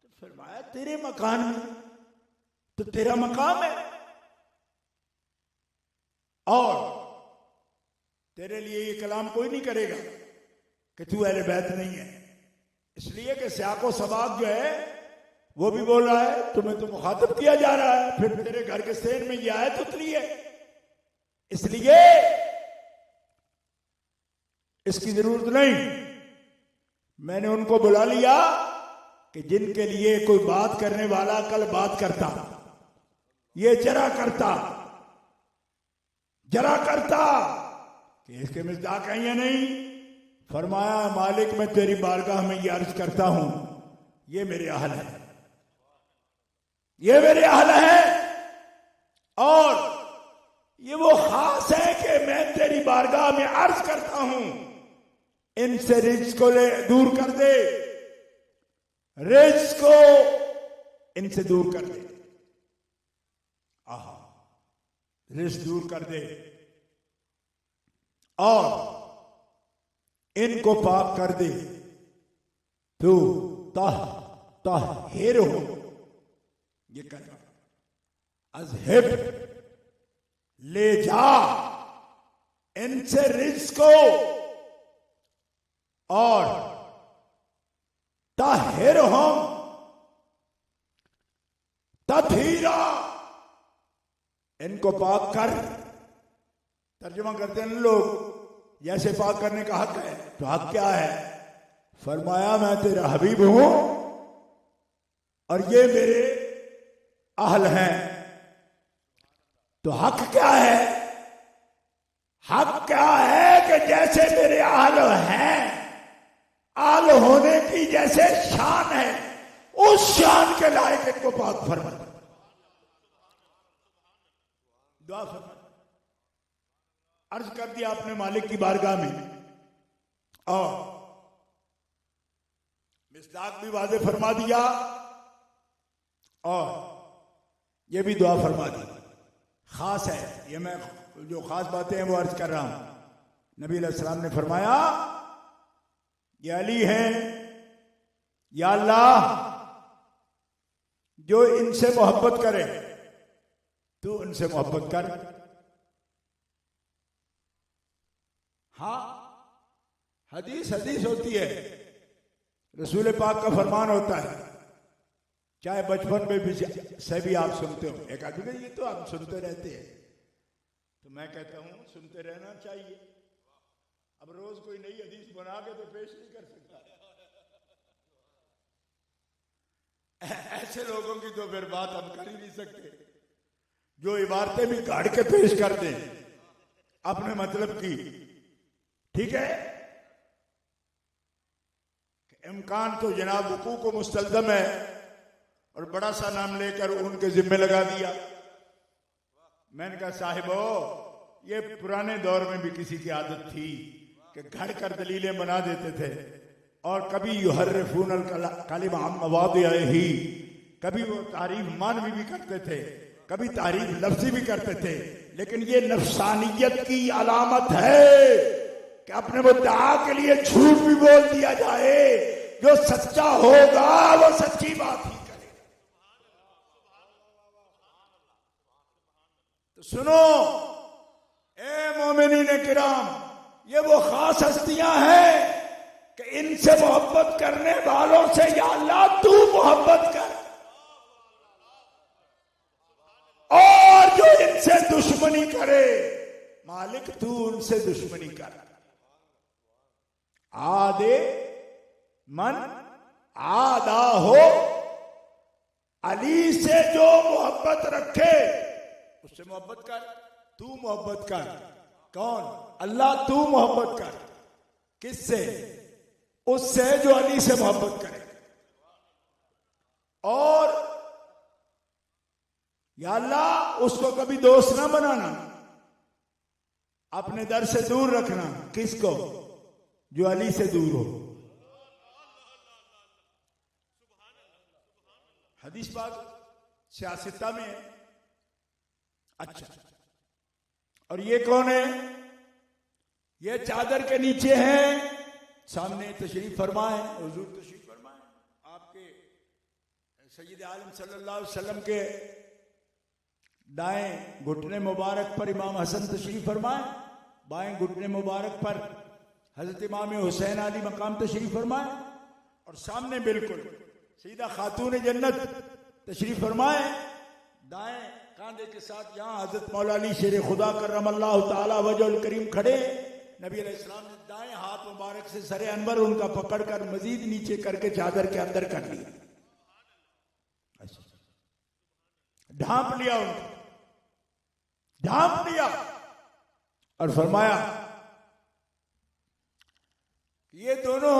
Speaker 1: तो फरमाया तेरे मकान में तो तेरा मकाम है, और तेरे लिए ये कलाम कोई नहीं करेगा कि तू अहले बैत नहीं है। इसलिए कि सियाको सबाक जो है वो भी बोल रहा है, तुम्हें तो मुखातब किया जा रहा है, फिर तेरे घर के सेन में ये आयत उतरी है, इसलिए इसकी जरूरत नहीं। मैंने उनको बुला लिया कि जिनके लिए कोई बात करने वाला कल बात करता, ये जरा करता कि इसके मिज़दाक है या नहीं। फरमाया मालिक मैं तेरी बारगाह में ये अर्ज करता हूं, ये मेरे अहल है, ये मेरे अहल है, और ये वो खास है कि मैं तेरी बारगाह में अर्ज करता हूं, इनसे रिज्क को दूर कर दे, रिज्क को इनसे दूर कर दे, रिज्क दूर कर दे और इनको पाक कर दे। तू ताहिर हो, ये कर अज़हिब, ले जा इनसे रिज्क को और ताहिर हम तथीरा, इनको पाक कर। तर्जुमा करते हैं लोग, जैसे पाक करने का हक है, तो हक क्या है? फरमाया मैं तेरा हबीब हूं और ये मेरे अहल हैं। तो हक क्या है? हक क्या है कि जैसे मेरे अहल हैं, अहल होने की जैसे शान है, उस शान के लायक इनको पाक फरमा। दुआ फरमा, अर्ज कर दिया आपने मालिक की बारगाह में, और मिस्दाक भी वाज़े फरमा दिया और ये भी दुआ फरमा दी। खास है ये, मैं जो खास बातें हैं वो अर्ज कर रहा हूं। नबी अलैहिस्सलाम ने फरमाया, ये अली हैं, या अल्लाह जो इनसे मोहब्बत करे तू उनसे मोहब्बत कर। हाँ, हदीस होती है, रसूल पाक का फरमान होता है, चाहे बचपन में भी से भी आप सुनते हो। एक आदमी ये तो आप सुनते रहते हैं, तो मैं कहता हूं सुनते रहना चाहिए। अब रोज कोई नई हदीस बना के तो पेश नहीं कर सकता। ऐसे लोगों की तो फिर बात हम कर ही नहीं सकते, जो इबारतें भी गाड़ के पेश कर दें अपने मतलब की। ठीक है, इम्कान तो जनाब हुकूक को मुस्तलज़म है, और बड़ा सा नाम लेकर उनके जिम्मे लगा दिया। मैंने कहा साहिबो, ये पुराने दौर में भी किसी की आदत थी कि घड़ कर दलीलें बना देते थे, और कभी युहर्रिफूनल कलिमा अन मवादिही, कभी वो तारीफ मानवी भी करते थे, कभी तारीफ लफ्जी भी करते थे। लेकिन ये नफसानियत की अलामत है कि अपने मुद्दा के लिए झूठ भी बोल दिया जाए, जो सच्चा होगा वो सच्ची बात ही करेगा। तो सुनो ए मोमिनीन किराम, ये वो खास हस्तियां हैं कि इनसे मोहब्बत करने वालों से या अल्लाह तू मोहब्बत कर, और जो इनसे दुश्मनी करे मालिक तू उनसे दुश्मनी कर। आदे मन आदा हो, अली से जो मोहब्बत रखे उससे मोहब्बत कर, तू मोहब्बत कर। कौन? अल्लाह। तू मोहब्बत कर किससे? उससे जो अली से मोहब्बत करे। और या अल्लाह उसको कभी दोस्त ना बनाना, अपने दर से दूर रखना। किसको? जो अली से दूर हो। हदीस पाक सियासता में है। अच्छा, और ये कौन है? ये चादर के नीचे हैं, सामने तशरीफ फरमाए, हुजूर तशरीफ फरमाए, आपके सैयद आलम सल्लल्लाहु अलैहि वसल्लम के दाएं घुटने मुबारक पर इमाम हसन तशरीफ फरमाए, बाएं घुटने मुबारक पर हजरत इमाम हुसैन अली मकाम तशरीफ फरमाए, और सामने बिल्कुल सीधा खातून जन्नत तशरीफ फरमाए। दाएं कांधे के साथ यहाँ हजरत मौला अली शेर खुदा करमल्लाहु ताला वजहुल करीम खड़े। नबी अलैहिस्सलाम ने दाएं हाथ मुबारक से सरे अनवर उनका पकड़कर मजीद नीचे करके चादर के अंदर कर लिया। ढांप लिया उनको, ढांप लिया और फरमाया ये दोनों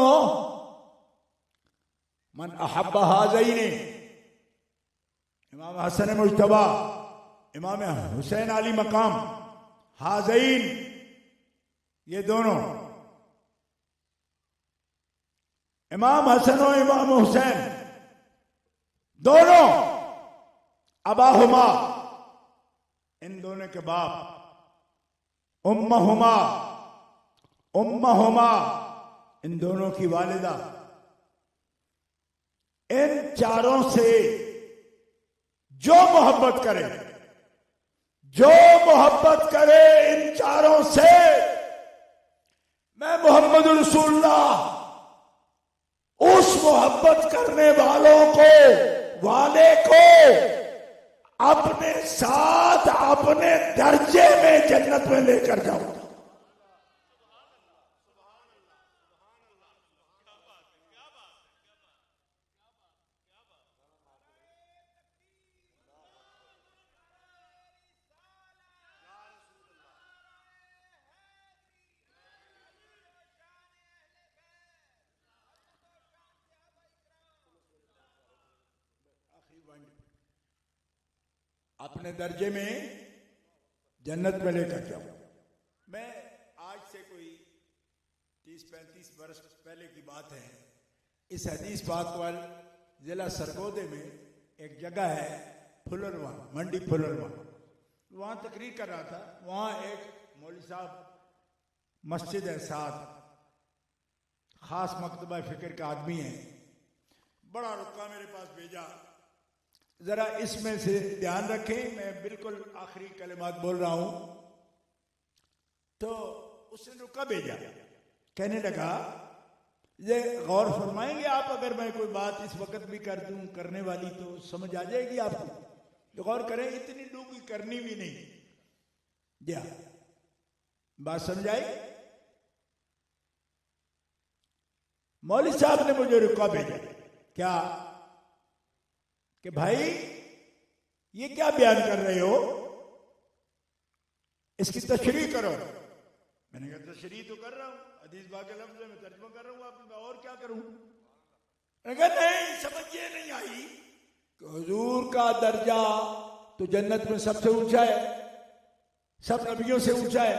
Speaker 1: मन अहब्बा हाज़ैनी, इमाम हसन मुज्तबा, इमाम हुसैन अली मकाम, हाज़ैन, ये दोनों इमाम हसन और इमाम हुसैन दोनों, अबाहुमा, इन दोनों के बाप, उम्महुमा, उम्महुमा, इन दोनों की वालिदा, इन चारों से जो मोहब्बत करे, जो मोहब्बत करे इन चारों से, मैं मोहम्मद रसूलुल्लाह उस मोहब्बत करने वाले को अपने साथ अपने दर्जे में जन्नत में लेकर जाऊंगा। अपने दर्जे में जन्नत में लेकर जाऊं। मैं आज से कोई 30-35 वर्ष पहले की बात है, इस हदीस पाक वाल जिला सरगोदे में एक जगह है फुलरवा, मंडी फुलरवा, वहां तकरीर कर रहा था। वहां एक मौलवी साहब मस्जिद है साथ, खास मकतबा फिक्र का आदमी है, बड़ा रुका मेरे पास भेजा, जरा इसमें से ध्यान रखें, मैं बिल्कुल आखिरी कलिमात बोल रहा हूं। तो उसने रुका भेजा, कहने लगा ये गौर फरमाएंगे आप, अगर मैं कोई बात इस वक्त भी कर दूं करने वाली तो समझ आ जाएगी आपको, तो गौर करें, इतनी डूबी करनी भी नहीं, क्या बात समझ आई? मौलवी साहब ने मुझे रुका भेजा, क्या कि भाई ये क्या बयान कर रहे हो, इसकी तशरीह करो। मैंने कहा तशरीह तो कर रहा हूं, हदीस बाके लफ्ज़ में तर्जुमा कर रहा हूं, आप मैं और क्या करूं? मैंने कहा नहीं, समझ ये नहीं आई कि हुजूर का दर्जा तो जन्नत में सबसे ऊंचा है, सब नबियों से ऊंचा है,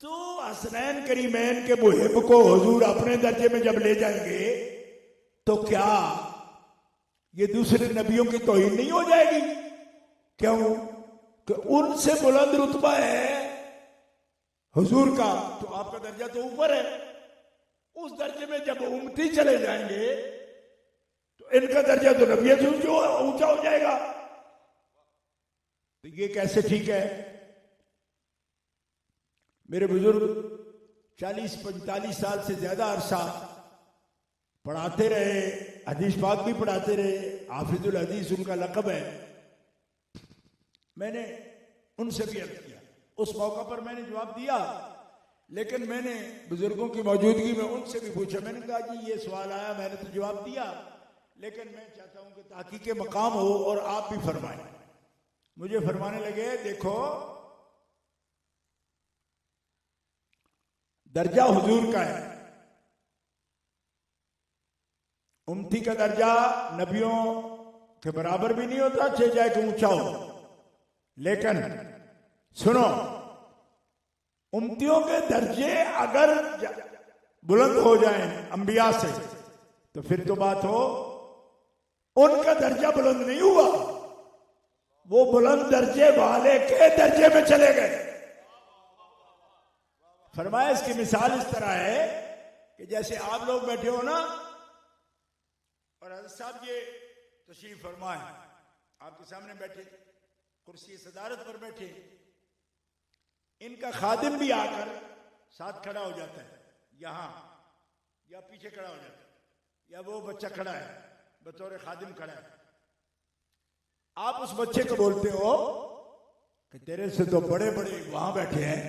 Speaker 1: तो हसनैन करीमैन के मुहिब को हुजूर अपने दर्जे में जब ले जाएंगे तो क्या ये दूसरे नबियों की तौहीन नहीं हो जाएगी? क्यों कि उनसे बुलंद रुतबा है हुजूर का, तो आपका दर्जा तो ऊपर है। उस दर्जे में जब उम्मती चले जाएंगे तो इनका दर्जा तो नबियों से ऊंचा हो जाएगा। तो ये कैसे ठीक है? मेरे बुजुर्ग 40-45 साल से ज्यादा अरसा पढ़ाते रहे, हदीस पाक भी पढ़ाते रहे, हाफिजुल हदीस उनका लक़ब है। मैंने उनसे भी अर्ज किया, उस मौका पर मैंने जवाब दिया, लेकिन मैंने बुजुर्गों की मौजूदगी में उनसे भी पूछा। मैंने कहा जी ये सवाल आया, मैंने तो जवाब दिया, लेकिन मैं चाहता हूं कि ताक़ीक़ मकाम हो और आप भी फरमाएं। मुझे फरमाने लगे, देखो दर्जा हुजूर का है, उम्मती का दर्जा नबियों के बराबर भी नहीं होता, चाहे कि ऊंचा हो। लेकिन सुनो, उम्मतियों के दर्जे अगर बुलंद हो जाएं अंबिया से, तो फिर तो बात हो, उनका दर्जा बुलंद नहीं हुआ, वो बुलंद दर्जे वाले के दर्जे में चले गए। फरमाया इसकी मिसाल इस तरह है कि जैसे आप लोग बैठे हो ना, और हज़रत साहब ये तशरीफ फरमाए आपके सामने बैठे, कुर्सी सदारत पर बैठे, इनका खादिम भी आकर साथ खड़ा हो जाता है, यहां या पीछे खड़ा हो जाता है, या वो बच्चा खड़ा है बतौर खादिम खड़ा है। आप उस बच्चे को बोलते हो कि तेरे से तो बड़े बड़े वहां बैठे हैं,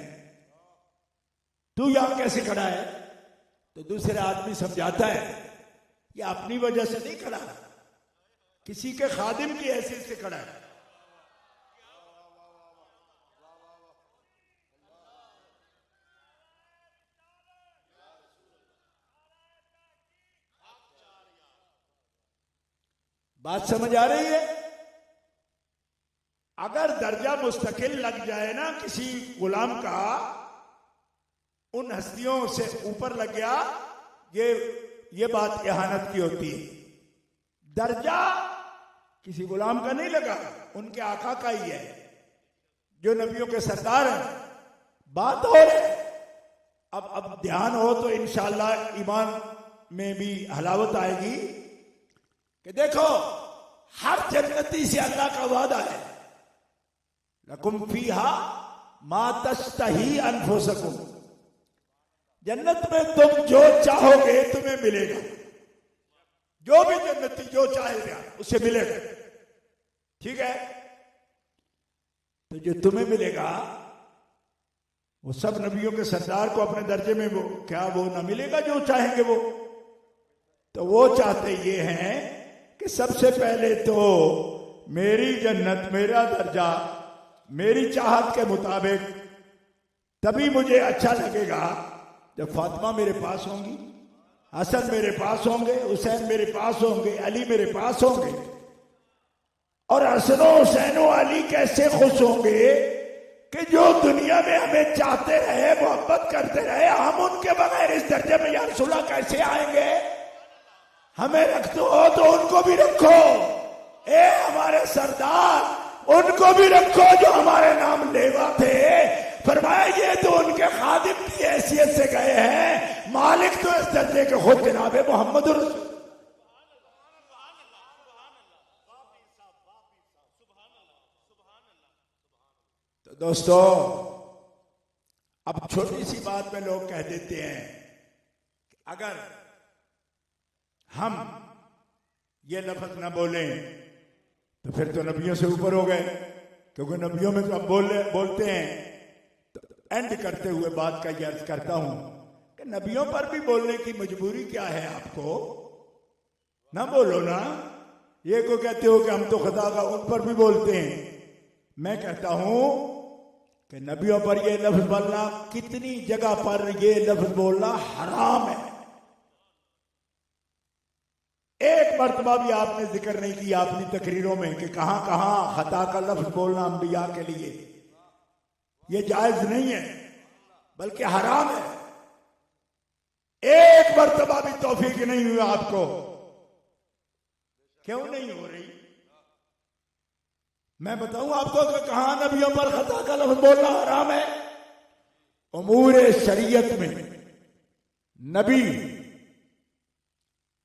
Speaker 1: तू यहां कैसे खड़ा है? तो दूसरा आदमी समझाता है ये अपनी वजह से नहीं खड़ा, किसी के खादिम की हैसियत से खड़ा है। बात समझ आ रही है? अगर दर्जा मुस्तकिल लग जाए ना किसी गुलाम का, उन हस्तियों से ऊपर लग गया, ये बात इहानत की होती है। दर्जा किसी गुलाम का नहीं लगा, उनके आका का ही है, जो नबियों के सरदार हैं। बात और है, अब ध्यान हो तो इंशाअल्लाह ईमान में भी हलावत आएगी कि देखो हर जन्नती से अल्लाह का वादा है, लकुम फीहा मा तश्तही अनफुसकुम, जन्नत में तुम जो चाहोगे तुम्हें मिलेगा। जो भी जन्नती जो चाहेगा उसे मिलेगा, ठीक है? तो जो तुम्हें मिलेगा वो सब नबियों के सरदार को अपने दर्जे में वो क्या वो ना मिलेगा जो चाहेंगे वो? तो वो चाहते ये हैं कि सबसे पहले तो मेरी जन्नत, मेरा दर्जा मेरी चाहत के मुताबिक, तभी मुझे अच्छा लगेगा जब फातिमा मेरे पास होंगी, हसन मेरे पास होंगे, हुसैन मेरे पास होंगे, अली मेरे पास होंगे। और हसन हुसैन अली कैसे खुश होंगे कि जो दुनिया में हमें चाहते रहे, मोहब्बत करते रहे, हम उनके बगैर इस दर्जे में या रसूलल्लाह कैसे आएंगे? हमें रखते हो तो उनको भी रखो, ए हमारे सरदार उनको भी रखो जो हमारे नाम लेवा थे। फरमाया ये तो उनके खादिम की हैसियत से गए हैं, मालिक तो इस दर्जे के खुद जनाब मोहम्मद रसूल। तो दोस्तों, अब छोटी सी बात में लोग कह देते हैं कि अगर हम ये लफ्ज ना बोलें तो फिर तो नबियों से ऊपर हो गए, क्योंकि नबियों में तो अब बोलते हैं। तो एंड करते हुए बात का ये अर्ज करता हूं कि नबियों पर भी बोलने की मजबूरी क्या है आपको? ना बोलो ना। ये को कहते हो कि हम तो खुदा का, उन पर भी बोलते हैं। मैं कहता हूं कि नबियों पर ये लफ्ज बोलना, कितनी जगह पर ये लफ्ज बोलना हराम है। एक मर्तबा भी आपने जिक्र नहीं किया अपनी तकरीरों में कि कहां कहां खता का लफ्ज बोलना अंबिया के लिए ये जायज नहीं है, बल्कि हराम है। एक मर्तबा भी तौफीक नहीं हुआ आपको। क्यों नहीं हो रही? मैं बताऊं आपको कि कहां नबियों पर खता का लफ्ज बोलना हराम है। उमूर शरीयत में नबी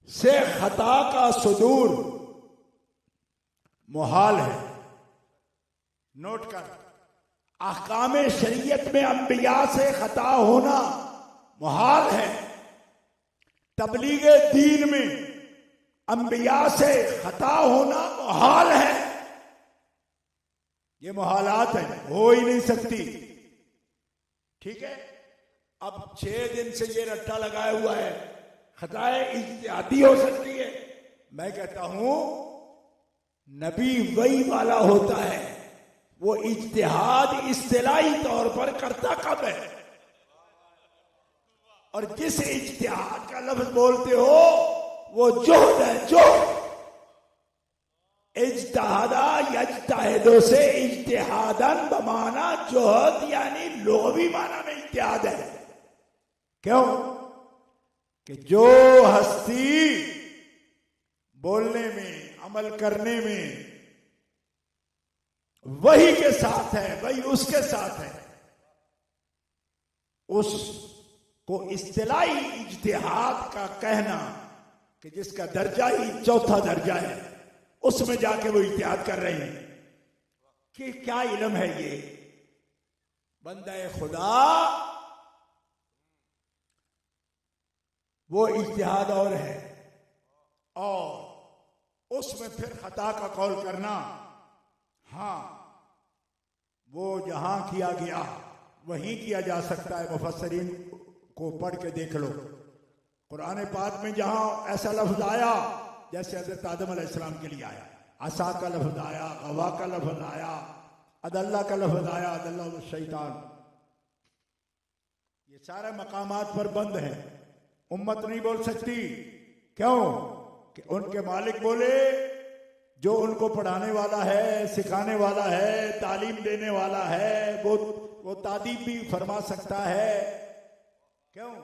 Speaker 1: से खता का सुदूर मुहाल है। नोट कर, अहकाम शरीयत में अंबिया से खता होना मुहाल है। तबलीग दीन में अंबिया से खता होना मुहाल है। ये मुहालात है, हो ही नहीं सकती। ठीक है? अब 6 दिन से ये रट्टा लगाया हुआ है, खताएं इज्तिहादी हो सकती है। मैं कहता हूं नबी वही वाला होता है, वो इज्तिहाद इस्तिलाही तौर पर करता कब है? और जिस इज्तिहाद का लफ्ज बोलते हो वो जोहद है। जोहद इज्तिहादा यज्तहिदो से इज्तिहादन बमाना जोहद, यानी लुग़वी माना में इज्तिहाद है। क्यों? कि जो हस्ती बोलने में, अमल करने में वही के साथ है, वही उसके साथ है, उसको इस्तिलाही इज्तिहाद का कहना कि जिसका दर्जा ही 4था दर्जा है, उसमें जाके वो इज्तिहाद कर रहे हैं कि क्या इल्म है ये? बंदा खुदा वो इज्तिहाद और है, और उसमें फिर खता का कौल करना, हाँ वो जहां किया गया वहीं किया जा सकता है। मुफस्सरीन को पढ़ के देख लो, कुरान पाक में जहां ऐसा लफ्ज आया जैसे हजरत आदम अलैहिस्सलाम के लिए आया, असा का लफ्ज आया, गवा का लफ्ज आया, अदल्ला का लफ्ज आया, अदल्ला व शैतान, ये सारे मकामात पर बंद है। उम्मत नहीं बोल सकती। क्यों? कि उनके मालिक बोले, जो उनको पढ़ाने वाला है, सिखाने वाला है, तालीम देने वाला है, वो तादीब भी फरमा सकता है। क्यों?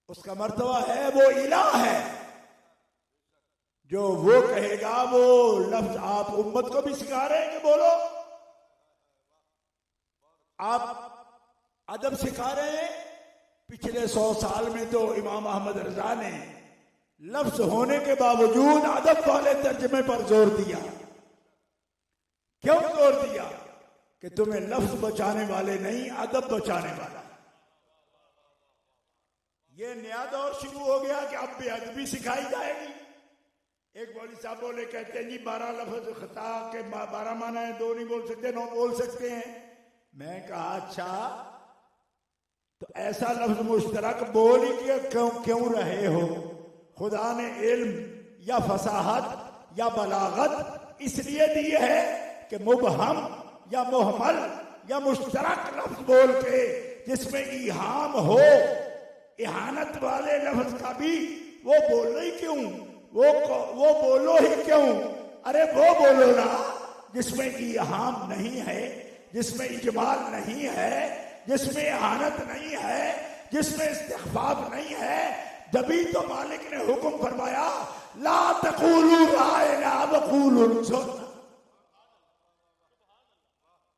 Speaker 1: उसका मर्तबा है, वो इलाह है। जो वो कहेगा वो लफ्ज आप उम्मत को भी सिखा रहे हैं कि बोलो। आप अदब सिखा रहे हैं। पिछले 100 साल में तो इमाम अहमद रजा ने लफ्ज होने के बावजूद अदब वाले तर्जमे पर जोर दिया। क्यों जोर दिया? कि तुम्हें लफ्ज बचाने वाले नहीं, अदब बचाने वाला। ये नया दौर शुरू हो गया कि अब बेअदबी सिखाई जाएगी। एक मौलवी साहब बोले, कहते हैं जी 12 लफ्ज खता के 12 माना है, 2 नहीं बोल सकते, 9 बोल सकते हैं। मैं कहा अच्छा, तो ऐसा लफ्ज मुश्तरक बोल ही क्यों रहे हो? खुदा ने इल्म या फसाहत या बलागत इसलिए दी है कि मुबहम या मुहमल या मुश्तरक लफ्ज बोल के जिसमें इहाम हो, इहानत वाले लफ्ज का भी वो बोल ही क्यों? वो बोलो ही क्यों? अरे वो बोलो ना जिसमें इहाम नहीं है, जिसमें इजमाल नहीं है, जिसमें इहानत नहीं है, जिसमें इस्तिग़फ़ाफ़ नहीं है। जभी तो मालिक ने हुक्म फरमाया, ला तक़ूलू राइना वक़ूलू सुन्ना।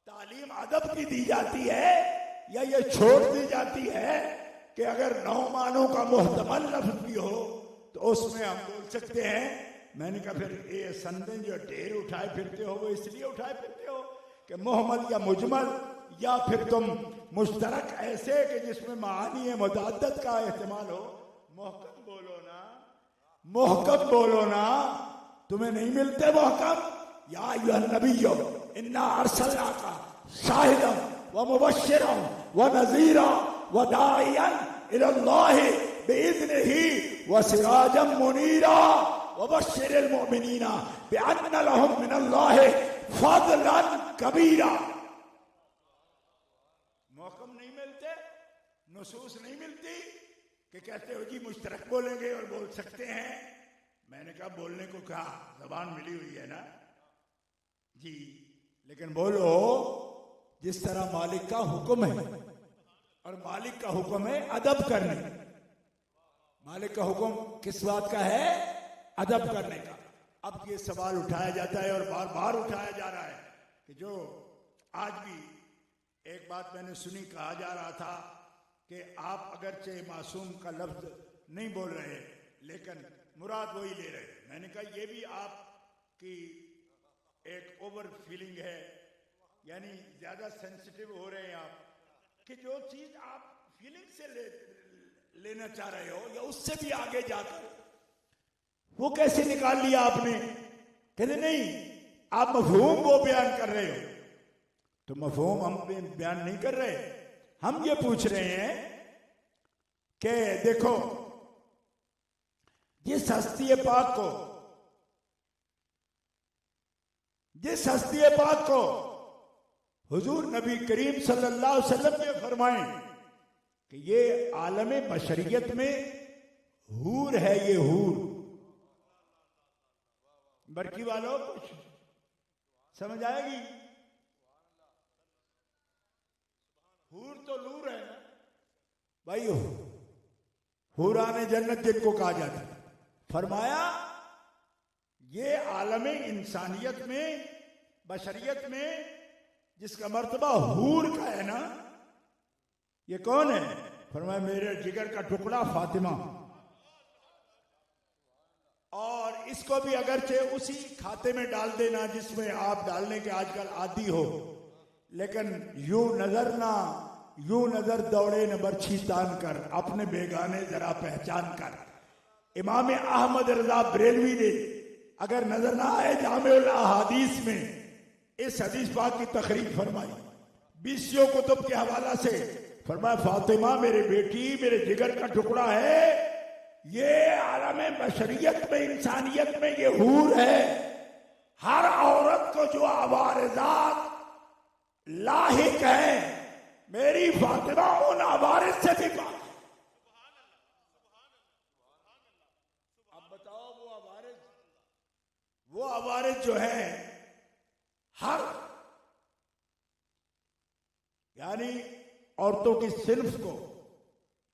Speaker 1: तालीम अदब की दी जाती है या ये छोड़ दी जाती है कि अगर 9 मानों का मुहतमल लफ्ज भी हो तो उसमें हम बोल सकते हैं। मैंने कहा फिर ये संदेश जो ढेर उठाए फिरते हो वो इसलिए उठाए फिरते हो कि मुहम्मद या मुजमल, या फिर तुम मुश्तरक ऐसे कि जिसमें मानी मुतअद्दिद का इस्तेमाल हो। मुहकम बोलो ना, मुहकम बोलो ना। तुम्हें नहीं मिलते मुहकम? या अय्युहन नबिय्यु इन्ना अर्सलनाका शाहिदन व मुबश्शिरन व नज़ीरा व दाइयन इलल्लाहि बिइज़्निही व सिराजम मुनीरा व बश्शिरिल मुमिनीना बिअन्ना लहुम मिनल्लाहि फज़लन कबीरा। मौकम नहीं मिलते, नुसूस नहीं मिलती कि कहते हो जी मुश्तरक बोलेंगे और बोल सकते हैं। मैंने कहा बोलने को कहा, जबान मिली हुई है ना जी, लेकिन बोलो जिस तरह मालिक का हुक्म है। और मालिक का हुक्म है अदब करने। मालिक का हुक्म किस बात का है? अदब करने का। अब ये सवाल उठाया जाता है और बार बार उठाया जा रहा है कि जो आज भी एक बात मैंने सुनी, कहा जा रहा था कि आप अगरचे मासूम का लफ्ज नहीं बोल रहे लेकिन मुराद वही ले रहे। मैंने कहा ये भी आपकी एक ओवर फीलिंग है, यानी ज्यादा सेंसिटिव हो रहे हैं आप, कि जो चीज आप फीलिंग से लेना चाह रहे हो या उससे भी आगे जाकर वो कैसे निकाल लिया आपने? कहते नहीं, आप मफहूम वो बयान कर रहे हो। तो मफहूम हम बयान नहीं कर रहे, हम ये पूछ रहे हैं कि देखो जिस हस्ती पाक को, जिस हस्ती पाक को हुजूर नबी करीम सल्लल्लाहु अलैहि वसल्लम ने फरमाए कि ये आलम बशरियत में हूर है, ये हूर। बरकी वालों कुछ समझ आएगी? हूर तो लूर है ना भाई, हूराने जन्नत जिनको कहा जाता है। फरमाया ये आलम इंसानियत में, बशरियत में जिसका मर्तबा हूर का है ना, ये कौन है? फरमाया मेरे जिगर का टुकड़ा फातिमा। और इसको भी अगरचे उसी खाते में डाल देना जिसमें आप डालने के आजकल आदी हो, लेकिन यूं नजर दौड़े न बर्छी तान कर, अपने बेगाने जरा पहचान कर। इमाम अहमद रजा बरेलवी ने अगर नजर ना आए जामेउल अहादीस में इस हदीस पाक की तखरीज फरमाई 20 कुतुब के हवाला से। फरमाया फातिमा मेरे बेटी, मेरे जिगर का टुकड़ा है, ये आलम बशरियत में, इंसानियत में ये हूर है। हर औरत को जो आवारजात लाहिक है, मेरी फातिमा उन आवारिस से भी पाक। अब बताओ वो आवारिस जो है हर यानी औरतों की सिर्फ को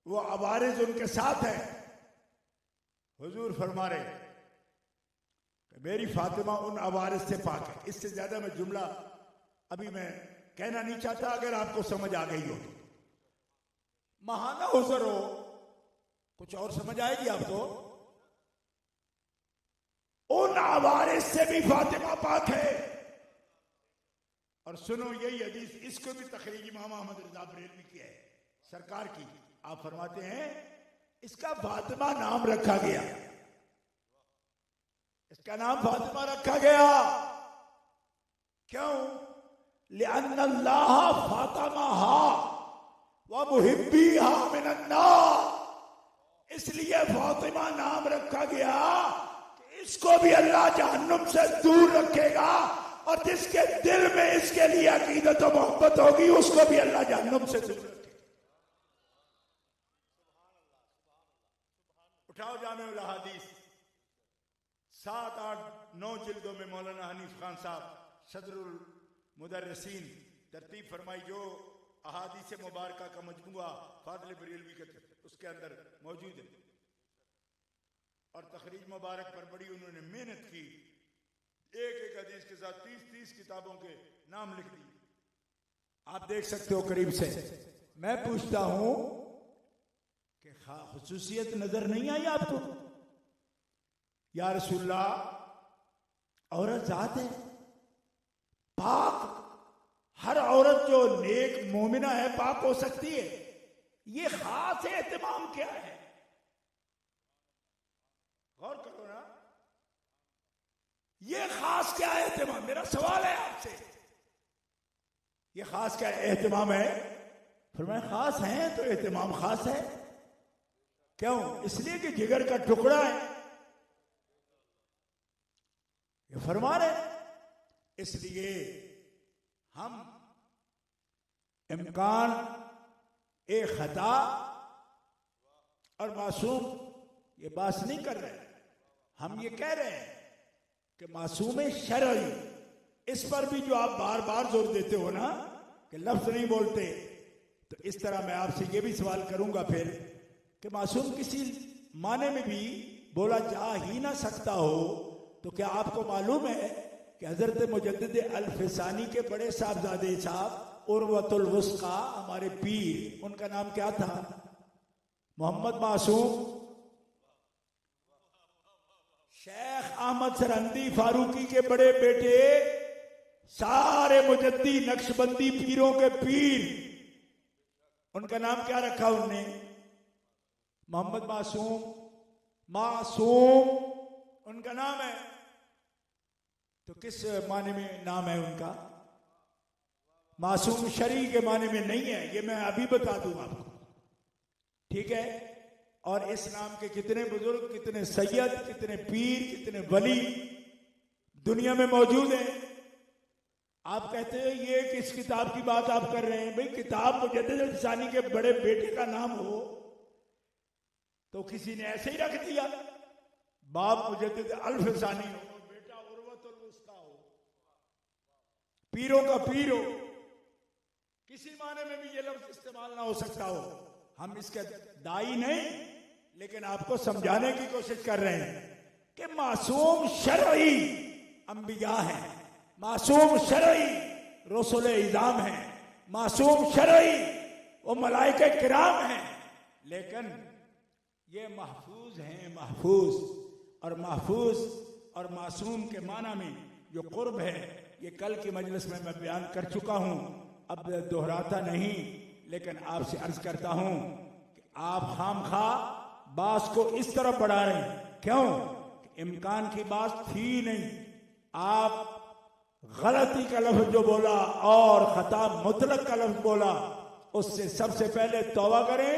Speaker 1: वो आवारिस उनके साथ है। हुजूर फरमा रहे कि मेरी फातिमा उन आवारिस से पाक है। इससे ज्यादा मैं जुमला अभी मैं कहना नहीं चाहता, अगर आपको समझ आ गई हो तो। महाना हुजर हो, कुछ और समझ आएगी आपको। उन आवारिस से भी फातिमा पाक है। और सुनो यही हदीस, इसको भी तखरीज इमाम अहमद रजा बरेलवी की है सरकार की। आप फरमाते हैं इसका फातिमा नाम रखा गया, इसका नाम फातिमा रखा गया। क्यों? लिअन्नल्लाह फातिमाहा व मुहिब्बीहा मिनन्नार। इसलिए फातिमा नाम रखा गया कि इसको भी अल्लाह जहन्नुम से दूर रखेगा, और जिसके दिल में इसके लिए अकीदत और मोहब्बत होगी उसको भी अल्लाह जहन्नुम से दूर रखेगा। उठाओ जामे उल अहादीस 7, 8, 9 जिल्दों में मौलाना हनीफ खान साहब सदरुल मुदर्रिसीन तरतीब फरमाई, जो अहादीस मुबारका का मजमुआ फादल बरेलवी के उसके अंदर मौजूद है। और तखरीज मुबारक पर बड़ी उन्होंने मेहनत की। एक एक हदीस के साथ 30-30 किताबों के नाम लिख दिए। आप देख सकते हो करीब से। मैं पूछता हूं कि खुसूसियत नजर नहीं आई आपको? या रसूलल्लाह औरत जात है पाक। हर औरत जो नेक मोमिना है पाक हो सकती है। ये खास एहतमाम क्या है? गौर करो ना, ये खास क्या एहतमाम? मेरा सवाल है आपसे, ये खास क्या एहतमाम है? फरमाया खास है तो एहतमाम खास है। क्यों? इसलिए कि जिगर का टुकड़ा है। ये फरमा रहे इसलिए हम इम्कान ए खता और मासूम ये बात नहीं कर रहे। हम ये कह रहे हैं कि मासूम शरई, इस पर भी जो आप बार बार जोर देते हो ना कि लफ्ज नहीं बोलते, तो इस तरह मैं आपसे ये भी सवाल करूंगा फिर कि मासूम किसी माने में भी बोला जा ही ना सकता हो, तो क्या आपको मालूम है कि हजरत मुजद्दिद अल-फिसानी के बड़े साहबजादे साहब उर्वतुल वुस्का, हमारे पीर, उनका नाम क्या था? मोहम्मद मासूम। शेख अहमद सरहंदी फारूकी के बड़े बेटे, सारे मुजद्दी नक्शबंदी पीरों के पीर, उनका नाम क्या रखा उनने? मोहम्मद मासूम। मासूम उनका नाम है। तो किस माने में नाम है उनका? मासूम शरी के माने में नहीं है, ये मैं अभी बता दूं आपको, ठीक है? और इस नाम के कितने बुजुर्ग, कितने सैयद, कितने पीर, कितने वली दुनिया में मौजूद हैं। आप कहते हैं ये किस किताब की बात आप कर रहे हैं? भाई किताब मुजद्दिद अल-फिसानी के बड़े बेटे का नाम हो तो किसी ने ऐसे ही रख दिया। बाप मुजद्दिद अल-फिसानी हो, बेटा उर्वतुल वुस्का हो, पीरों का पीर हो, किसी माने में भी ये लफ्ज इस्तेमाल ना हो सकता हो। हम इसके दाई नहीं, लेकिन आपको समझाने की कोशिश कर रहे हैं कि मासूम शरई अंबिया हैं, मासूम शरई रसूल इज़ाम हैं, मासूम शरई वो मलाइके किराम हैं, लेकिन ये महफूज हैं। महफूज और मासूम के माना में जो कुर्ब है, ये कल की मजलिस में मैं बयान कर चुका हूं, अब दोहराता नहीं, लेकिन आपसे अर्ज करता हूं कि आप खामखा बास को इस तरफ बढ़ा रहे हैं। क्यों? इम्कान की बात थी नहीं। आप गलती का लफ्ज जो बोला और खता मुतलक का लफ्ज बोला, उससे सबसे पहले तौबा करें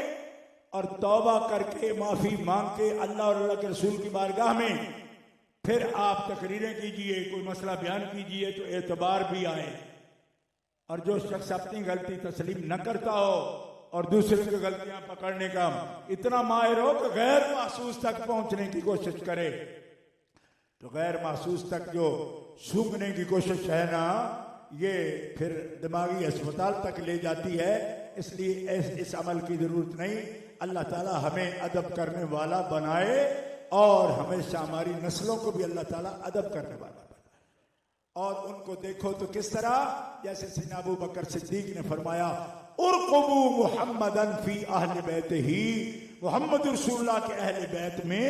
Speaker 1: और तौबा करके माफ़ी मांग के अल्लाह और अल्लाह के रसूल की बारगाह में फिर आप तकरीरें कीजिए, कोई मसला बयान कीजिए तो एतबार भी आए। और जो शख्स अपनी गलती तस्लीम न करता हो और दूसरे की गलतियां पकड़ने का इतना माहिर हो कि गैर महसूस तक पहुंचने की कोशिश करे, तो गैर महसूस तक जो सूंघने की कोशिश है ना, ये फिर दिमागी अस्पताल तक ले जाती है। इसलिए इस अमल की जरूरत नहीं। अल्लाह ताला हमें अदब करने वाला बनाए और हमेशा हमारी नस्लों को भी अल्लाह ताला अदब करने वाला बनाए। और उनको देखो तो किस तरह, जैसे सैयदना अबू बकर सिद्दीक ने फरमाया, उरक़ुबू मुहम्मदन फी अहले बैतिही, मोहम्मद रसूलुल्लाह के अहले बैत में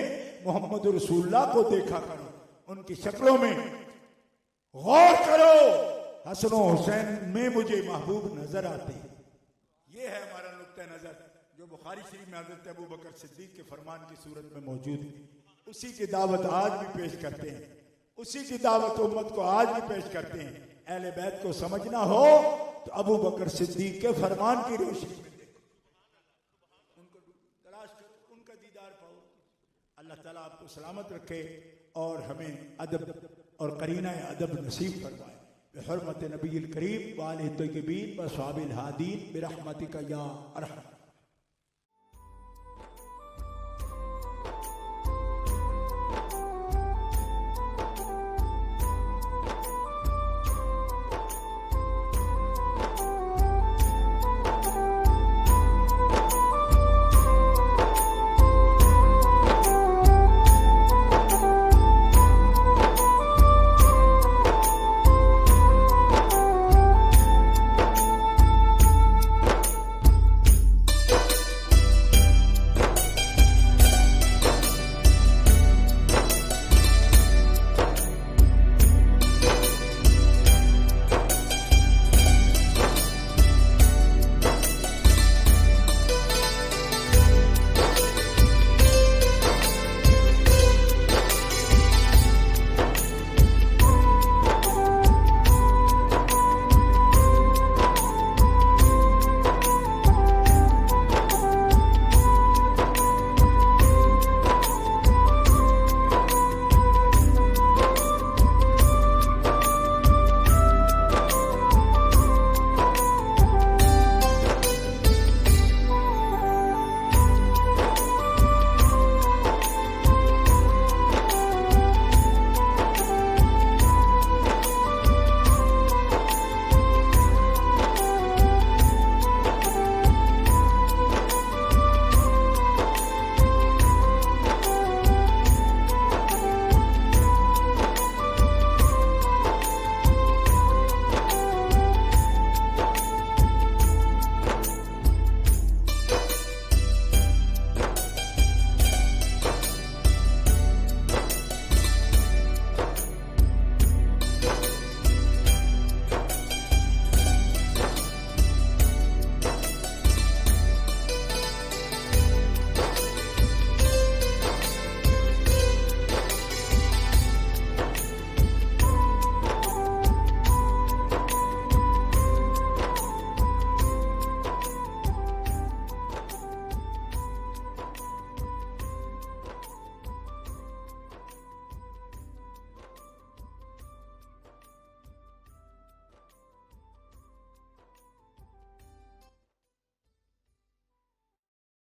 Speaker 1: मोहम्मद रसूलुल्लाह को देखा करो, उनकी शक्लों में गौर करो, हसन हुसैन में मुझे महबूब नजर आते हैं। ये है हमारा नुक्ता नजर जो बुखारी शरीफ में हज़रत अबू बकर सिद्दीक के फरमान की सूरत में मौजूद है। उसी की दावत आज भी पेश करते हैं, उसी की दावत उम्मत को आज भी पेश करते हैं। अहले बैत को समझना हो तो अबू बकर सिद्दीक के फरमान की रोशनी में देखो, उनको तलाश करो, उनका दीदार पाओ। अल्लाह ताला आपको सलामत रखे और हमें अदब और करीना अदब नसीब फरमाए। बिहुर्मत नबील करीम वाले तय्यबीन व सहाबिल हादीन बिरहमतिका या अरहम।